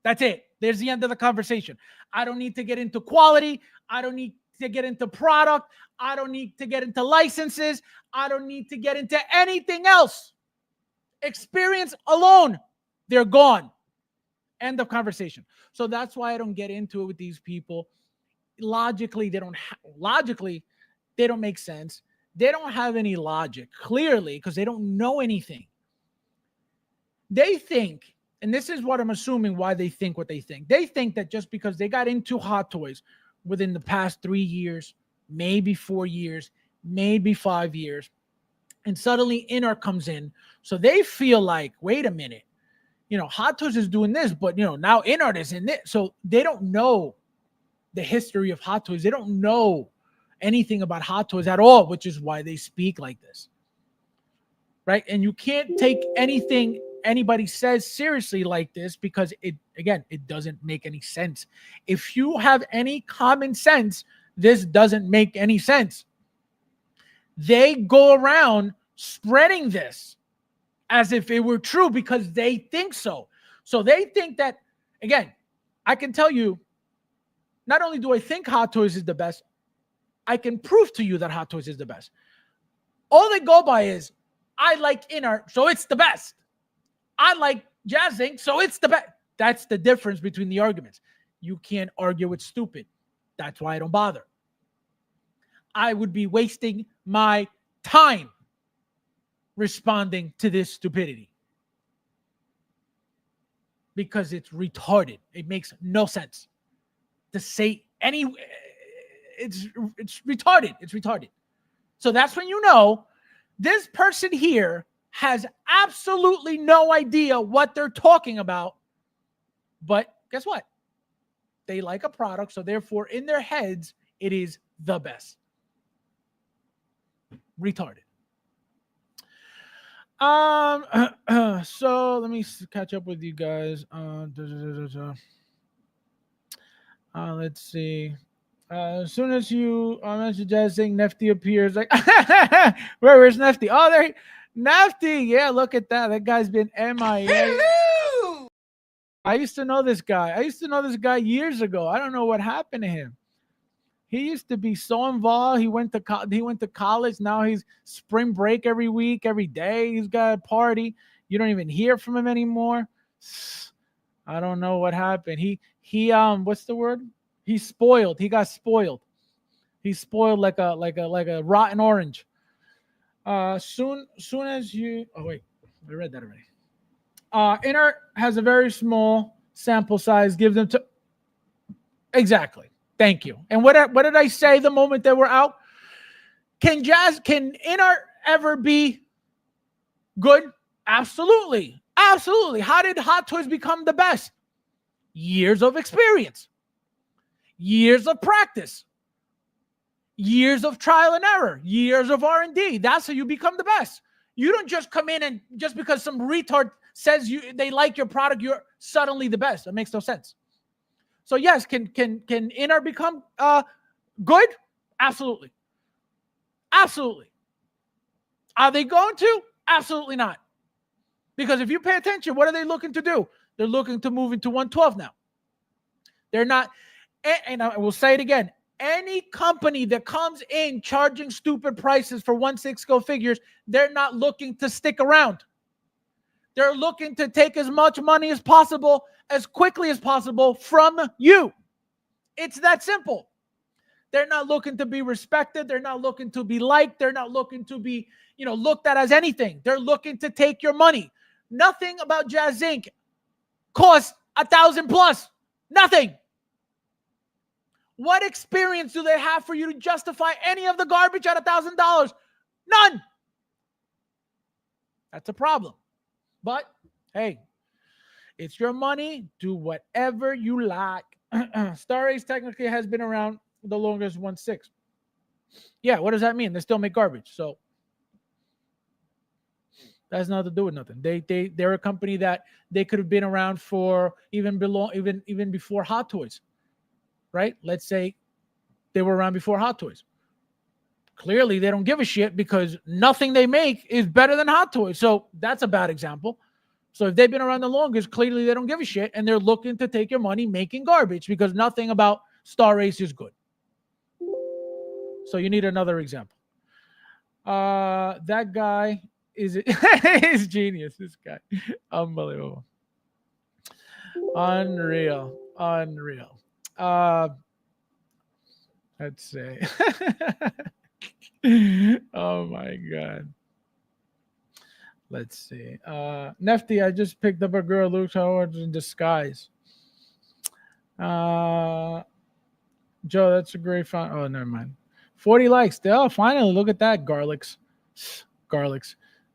That's it. There's the end of the conversation. I don't need to get into quality. I don't need to get into product. I don't need to get into licenses. I don't need to get into anything else. Experience alone, they're gone. End of conversation. So that's why I don't get into it with these people. Logically, they don't make sense. They don't have any logic, clearly, because they don't know anything. They think, and this is what I'm assuming why they think what they think. They think that just because they got into Hot Toys within the past 3 years, maybe 4 years, maybe 5 years, and suddenly Inart comes in, so they feel like, wait a minute, Hot Toys is doing this, but now Inart is in it. So they don't know the history of Hot Toys. They don't know anything about Hot Toys at all, which is why they speak like this, right? And you can't take anything anybody says seriously like this because it doesn't make any sense. If you have any common sense, this doesn't make any sense. They go around spreading this as if it were true because they think so. So they think that, again, I can tell you, not only do I think Hot Toys is the best, I can prove to you that Hot Toys is the best. All they go by is, I like Inart, so it's the best. I like Jazz Inc., so it's the best. That's the difference between the arguments. You can't argue with stupid. That's why I don't bother. I would be wasting my time responding to this stupidity because it's retarded. It makes no sense to say it's retarded. It's retarded. So that's when you know this person here has absolutely no idea what they're talking about. But guess what? They like a product, so therefore in their heads, it is the best. Retarded. So let me catch up with you guys. Let's see. As soon as you mentioned suggesting Nefty appears, like, where's Nefty? Oh, there, Nefty. Yeah, look at that. That guy's been MIA. Hello! I used to know this guy years ago. I don't know what happened to him. He used to be so involved. He went to college. Now he's spring break every week, every day. He's got a party. You don't even hear from him anymore. I don't know what happened. He what's the word? He's spoiled. He got spoiled. He's spoiled like a rotten orange. Soon as you, oh wait, I read that already. Inart has a very small sample size. Give them to exactly. Thank you. And what did I say the moment they were out? Can Inart ever be good? Absolutely. Absolutely. How did Hot Toys become the best? Years of experience, years of practice, years of trial and error, years of R&D. That's how you become the best. You don't just come in and just because some retard says they like your product, you're suddenly the best. That makes no sense. So yes, can Inart become good? Absolutely. Absolutely. Are they going to? Absolutely not. Because if you pay attention, what are they looking to do? They're looking to move into 112 now. They're not, and I will say it again, any company that comes in charging stupid prices for 1/6 go figures, they're not looking to stick around. They're looking to take as much money as possible, as quickly as possible from you. It's that simple. They're not looking to be respected. They're not looking to be liked. They're not looking to be, looked at as anything. They're looking to take your money. Nothing about Jazz Inc. costs $1,000+. Nothing. What experience do they have for you to justify any of the garbage at $1,000? None. That's a problem. But hey, it's your money. Do whatever you like. Star Ace technically has been around the longest 1/6. Yeah, what does that mean? They still make garbage. So that has nothing to do with nothing. They're a company that they could have been around for even before Hot Toys, right? Let's say they were around before Hot Toys. Clearly, they don't give a shit because nothing they make is better than Hot Toys. So that's a bad example. So if they've been around the longest, clearly they don't give a shit, and they're looking to take your money making garbage because nothing about Star Ace is good. So you need another example. That guy is genius. This guy, unbelievable, unreal. Let's see. Oh my god. Let's see. Nefty, I just picked up a girl Luke Howard in disguise. Joe, that's a great fun. Oh, never mind. 40 likes. Oh, finally, look at that. Garlics.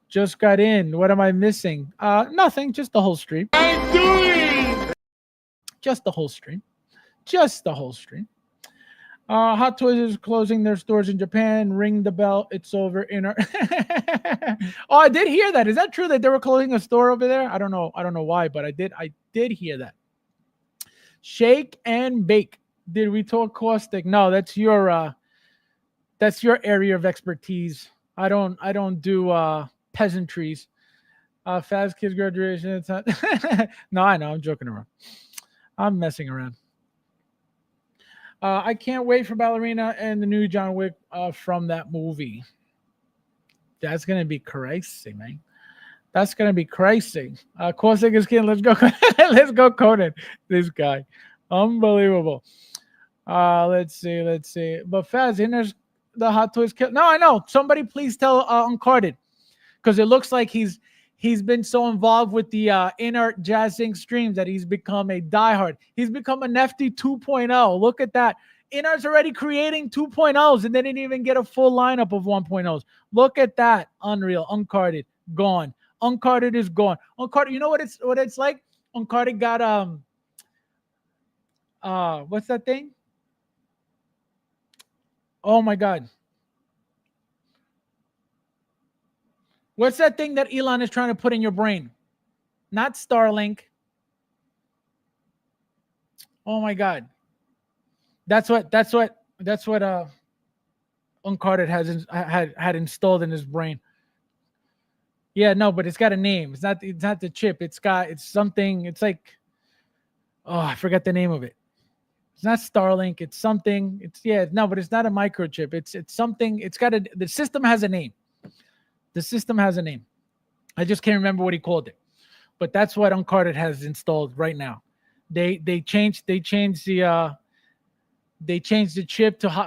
Just got in. What am I missing? Nothing. Just the whole stream. I'm doing. Just the whole stream. Hot Toys is closing their stores in Japan. Ring the bell. It's over. Oh, I did hear that. Is that true that they were closing a store over there? I don't know why, but I did hear that. Shake and bake. Did we talk caustic? No, that's your area of expertise. I don't do peasantries. Fabs kids graduation. It's not no, I know. I'm joking around. I'm messing around. I can't wait for Ballerina and the new John Wick from that movie. That's gonna be crazy, man. That's gonna be crazy. Caustic is king. Let's go. Let's go, Conan. This guy, unbelievable. Let's see. But Faz, there's the Hot Toys kill. No, I know. Somebody please tell Uncarded, because it looks like he's been so involved with the Inart Jazz Inc. streams that he's become a diehard. He's become a Nefty 2.0. Look at that. Inart's already creating 2.0s and they didn't even get a full lineup of 1.0s. Look at that. Unreal. Uncarded. Gone. Uncarded is gone. Uncarded, you know what it's like? Uncarded got what's that thing? Oh my god. What's that thing that Elon is trying to put in your brain? Not Starlink. Oh my god. That's what Uncarded had installed in his brain. Yeah, no, but it's got a name. It's not the chip. It's something. It's like, oh, I forgot the name of it. It's not Starlink. It's something. But it's not a microchip. It's something. The system has a name. The system has a name. I just can't remember what he called it. But that's what Uncarded has installed right now. They changed the chip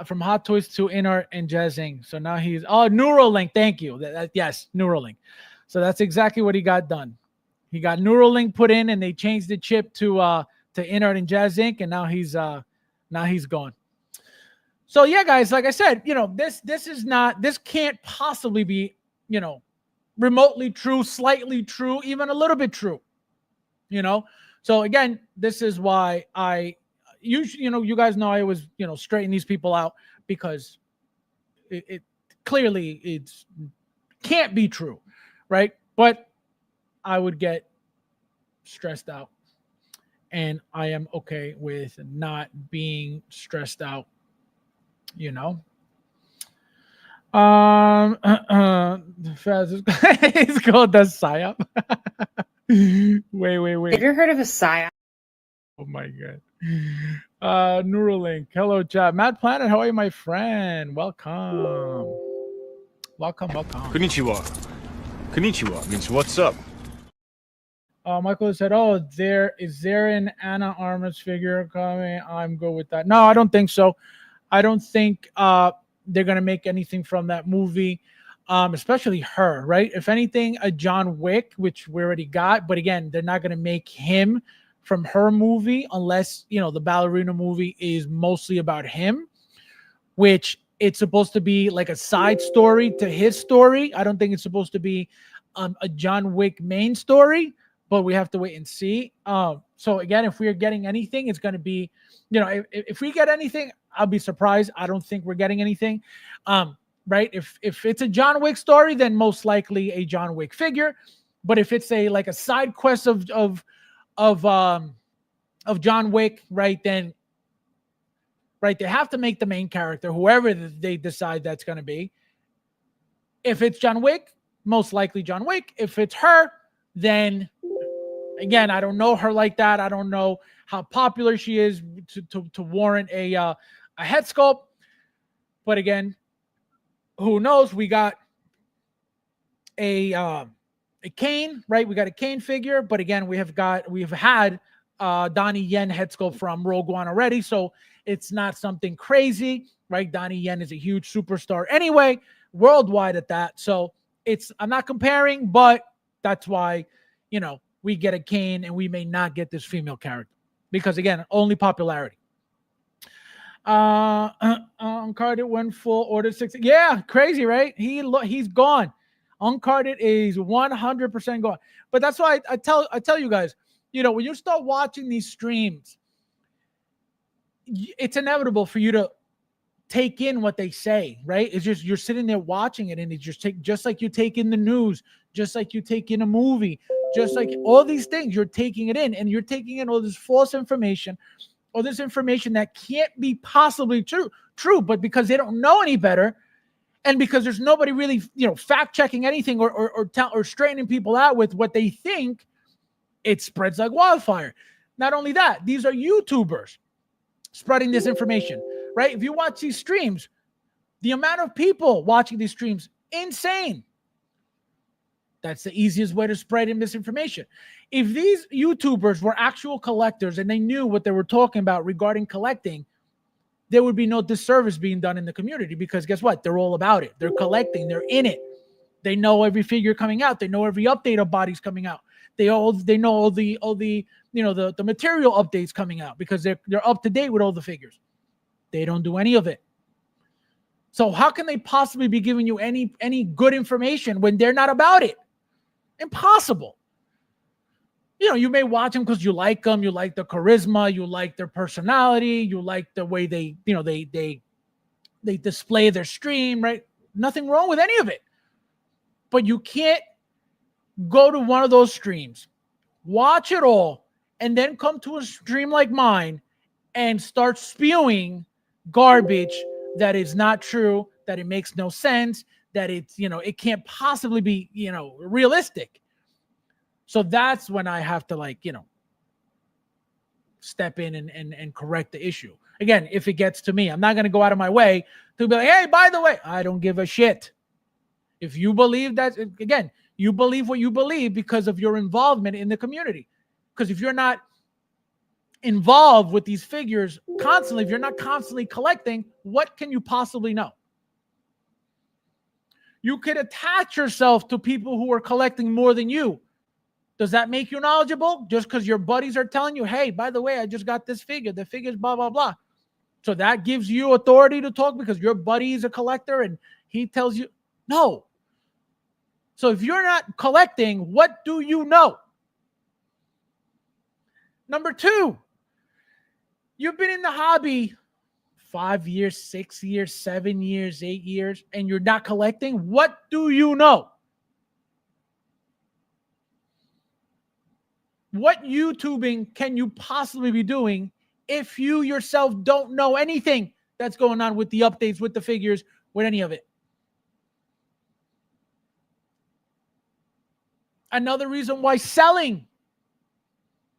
from Hot Toys to Inart and Jazz Inc. So now he's Neuralink. Thank you. Yes, Neuralink. So that's exactly what he got done. He got Neuralink put in, and they changed the chip to Inart and Jazz Inc. And now he's gone. So yeah, guys, like I said, this can't possibly be, remotely true, slightly true, even a little bit true. So again, this is why you guys know I always, straighten these people out, because it clearly can't be true, right? But I would get stressed out, and I am okay with not being stressed out. He's called the psyop. Wait. Have you heard of a psyop? Oh my god. Neuralink. Hello, chat. Mad Planet, how are you, my friend? Welcome. Konnichiwa. Konnichiwa means what's up. Michael said, is there an Anna Armas figure coming? I'm good with that. No, I don't think so. I don't think they're going to make anything from that movie, especially her, right? If anything, a John Wick, which we already got. But again, they're not going to make him from her movie unless, the ballerina movie is mostly about him, which it's supposed to be like a side story to his story. I don't think it's supposed to be a John Wick main story, but we have to wait and see. So again, if we're getting anything, it's going to be, if we get anything, I'll be surprised. I don't think we're getting anything. Right? If it's a John Wick story, then most likely a John Wick figure. But if it's like a side quest of John Wick, right, then right, they have to make the main character whoever they decide that's going to be. If it's John Wick, most likely John Wick. If it's her, then again, I don't know her like that. I don't know how popular she is to warrant a head sculpt. But again, who knows? We got a Kane, right? We got a Kane figure, but again, we've had Donnie Yen head sculpt from Rogue One already, so it's not something crazy, right? Donnie Yen is a huge superstar anyway, worldwide at that. So I'm not comparing, but that's why, we get a Kane and we may not get this female character because again, only popularity. Uncarded went full order 6. Yeah, crazy, right? He's gone. Uncarded is 100% gone. But that's why I tell you guys, when you start watching these streams, it's inevitable for you to take in what they say, right? It's just you're sitting there watching it, and it's just like you take in the news, just like you take in a movie, just like all these things, you're taking it in, and you're taking in all this false information, or this information that can't be possibly true, but because they don't know any better, and because there's nobody really, fact checking anything or straightening people out with what they think, it spreads like wildfire. Not only that, these are YouTubers spreading this information, right? If you watch these streams, the amount of people watching these streams, insane. That's the easiest way to spread misinformation. If these YouTubers were actual collectors and they knew what they were talking about regarding collecting, there would be no disservice being done in the community, because guess what? They're all about it. They're collecting. They're in it. They know every figure coming out. They know every update of bodies coming out. They know all the the material updates coming out, because they're up to date with all the figures. They don't do any of it. So how can they possibly be giving you any good information when they're not about it? Impossible. You may watch them because you like them, you like the charisma, you like their personality, you like the way they display their stream, right? Nothing wrong with any of it. But you can't go to one of those streams, watch it all, and then come to a stream like mine and start spewing garbage that is not true, that it makes no sense, that it's, it can't possibly be, realistic. So that's when I have to step in and correct the issue. Again, if it gets to me, I'm not going to go out of my way to be like, hey, by the way, I don't give a shit. If you believe that, again, you believe what you believe because of your involvement in the community. Because if you're not involved with these figures constantly, if you're not constantly collecting, what can you possibly know? You could attach yourself to people who are collecting more than you. Does that make you knowledgeable? Just because your buddies are telling you, hey, by the way, I just got this figure. The figure's blah, blah, blah. So that gives you authority to talk because your buddy is a collector and he tells you no. So if you're not collecting, what do you know? Number two, you've been in the hobby 5 years, 6 years, 7 years, 8 years, and you're not collecting. What do you know? What YouTubing can you possibly be doing if you yourself don't know anything that's going on with the updates, with the figures, with any of it? Another reason why selling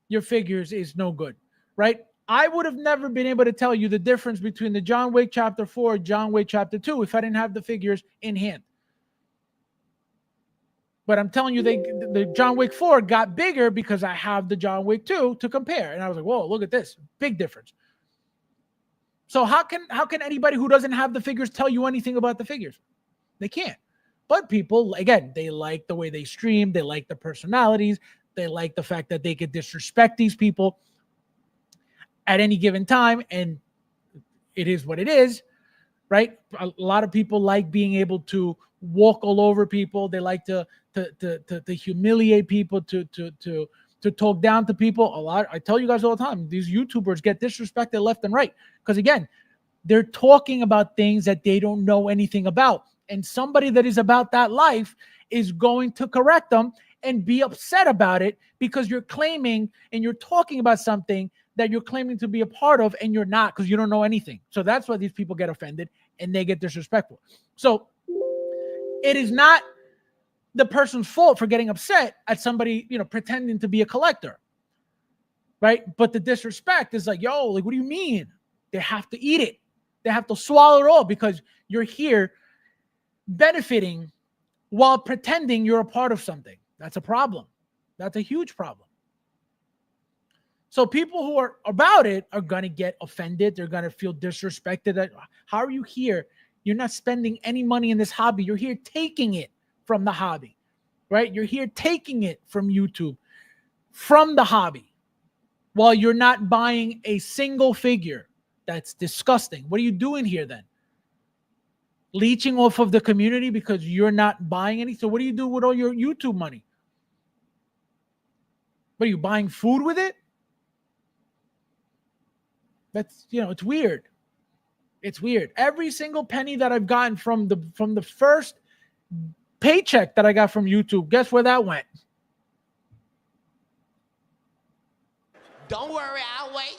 your figures is no good, right? I would have never been able to tell you the difference between the John Wick Chapter 4, John Wick Chapter 2 if I didn't have the figures in hand. But I'm telling you, the John Wick 4 got bigger because I have the John Wick 2 to compare. And I was like, whoa, look at this. Big difference. So how can anybody who doesn't have the figures tell you anything about the figures? They can't. But people, again, they like the way they stream. They like the personalities. They like the fact that they could disrespect these people at any given time. And it is what it is, right? A lot of people like being able to walk all over people. They like to humiliate people, to talk down to people. I tell you guys all the time, these YouTubers get disrespected left and right. Because again, they're talking about things that they don't know anything about. And somebody that is about that life is going to correct them and be upset about it because you're claiming and you're talking about something that you're claiming to be a part of and you're not because you don't know anything. So that's why these people get offended and they get disrespectful. So it is not the person's fault for getting upset at somebody, pretending to be a collector, right? But the disrespect is like, yo, like, what do you mean? They have to eat it. They have to swallow it all because you're here benefiting while pretending you're a part of something. That's a problem. That's a huge problem. So people who are about it are going to get offended. They're going to feel disrespected. How are you here? You're not spending any money in this hobby. You're here taking it from the hobby, right? You're here taking it from YouTube, from the hobby, while you're not buying a single figure. That's disgusting. What are you doing here then? Leeching off of the community because you're not buying any. So what do you do with all your YouTube money? What are you buying food with it? That's, it's weird. It's weird. Every single penny that I've gotten from the first paycheck that I got from YouTube, guess where that went? Don't worry, I'll wait.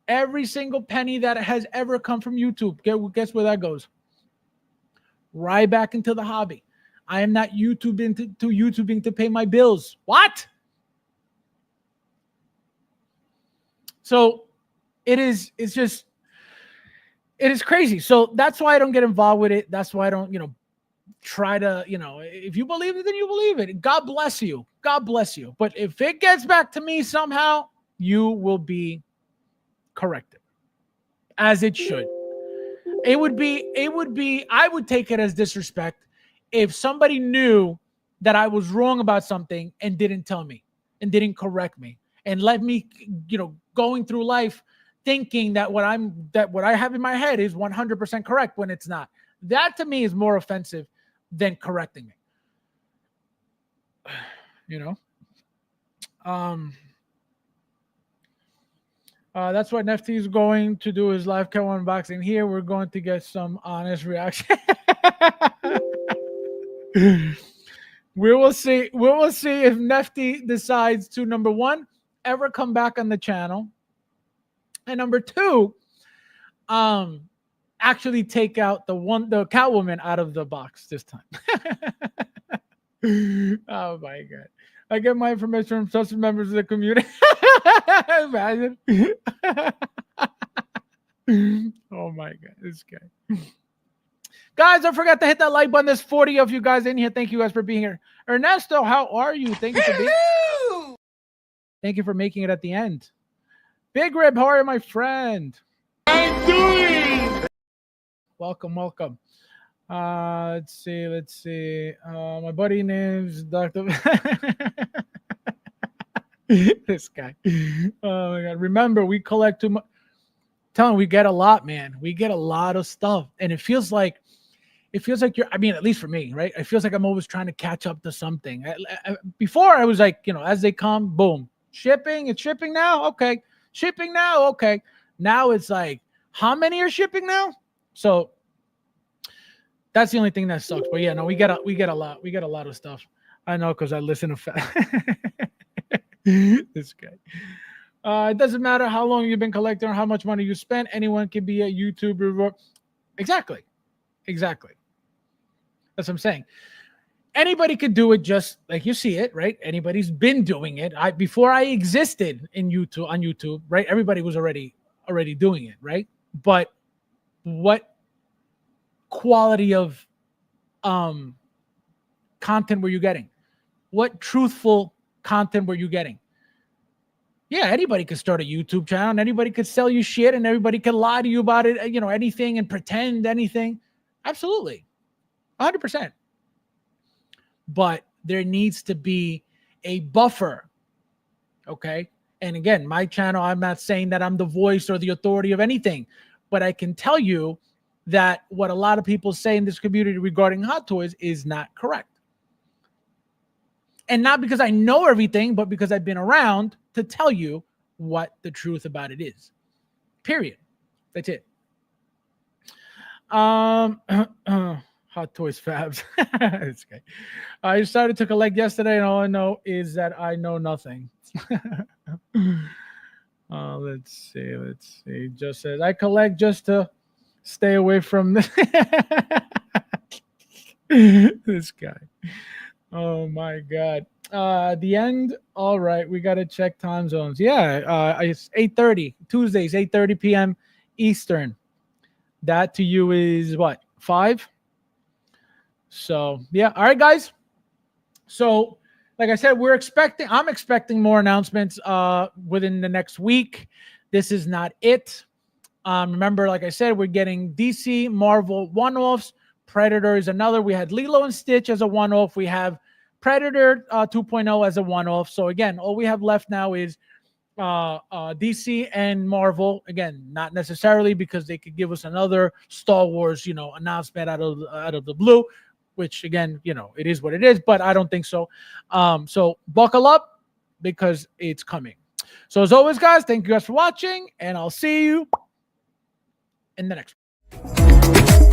Every single penny that has ever come from YouTube, guess where that goes? Right back into the hobby. I am not YouTubing to pay my bills. What? So it is crazy. So that's why I don't get involved with it. That's why I don't, try to, if you believe it, then you believe it. God bless you. God bless you. But if it gets back to me somehow, you will be corrected as it should. I would take it as disrespect if somebody knew that I was wrong about something and didn't tell me and didn't correct me and let me, going through life thinking that what I have in my head is 100% correct when it's not. That to me is more offensive than correcting me. That's what Nefty is going to do his live cow unboxing here. We're going to get some honest reaction. We will see. We will see if Nefty decides to, number one, ever come back on the channel, and number two, actually take out the Catwoman out of the box this time. Oh my God. I get my information from trusted members of the community. Imagine. Oh my God, this guy. Guys, don't forget to hit that like button. There's 40 of you guys in here. Thank you guys for being here. Ernesto, how are you? Thank you for being here. Thank you for making it at the end. Big Rib, how are you, my friend? I'm doing. Welcome. Let's see. My buddy name's Dr. This guy. Oh my god. Remember, we collect too much. Telling we get a lot, man. We get a lot of stuff. And it feels like you're, I mean, at least for me, right? It feels like I'm always trying to catch up to something. Before I was like, as they come, boom. Shipping, it's shipping now. Okay. Shipping now. Okay. Now it's like, how many are shipping now? So that's the only thing that sucks. But yeah, no, we get a lot. We get a lot of stuff. I know because I listen to this guy. It doesn't matter how long you've been collecting or how much money you spent. Anyone can be a YouTuber. Exactly. That's what I'm saying. Anybody could do it just like you see it, right? Anybody's been doing it. Before I existed on YouTube, right? Everybody was already doing it, right? But what quality of content were you getting? What truthful content were you getting? Yeah, anybody could start a YouTube channel and anybody could sell you shit and everybody could lie to you about it, anything and pretend anything. Absolutely. 100%. But there needs to be a buffer. Okay. And again, my channel, I'm not saying that I'm the voice or the authority of anything, but I can tell you that what a lot of people say in this community regarding hot toys is not correct. And not because I know everything, but because I've been around to tell you what the truth about it is. Period. That's it. Hot Toys Fabs. It's okay. I started to collect yesterday, and all I know is that I know nothing. Let's see. Just says I collect just to stay away from this. This guy. Oh my god. The end. All right, we gotta check time zones. Yeah, it's 8:30 Tuesdays, 8:30 p.m. Eastern. That to you is what, 5? So yeah, all right, guys. So like I said, I'm expecting more announcements within the next week. This is not it. Remember, like I said, we're getting DC, Marvel one-offs. Predator is another. We had Lilo and Stitch as a one-off. We have Predator 2.0 as a one-off. So again, all we have left now is DC and Marvel. Again, not necessarily because they could give us another Star Wars, announcement out of the blue, which again, it is what it is, but I don't think so. So buckle up because it's coming. So as always, guys, thank you guys for watching, and I'll see you in the next one.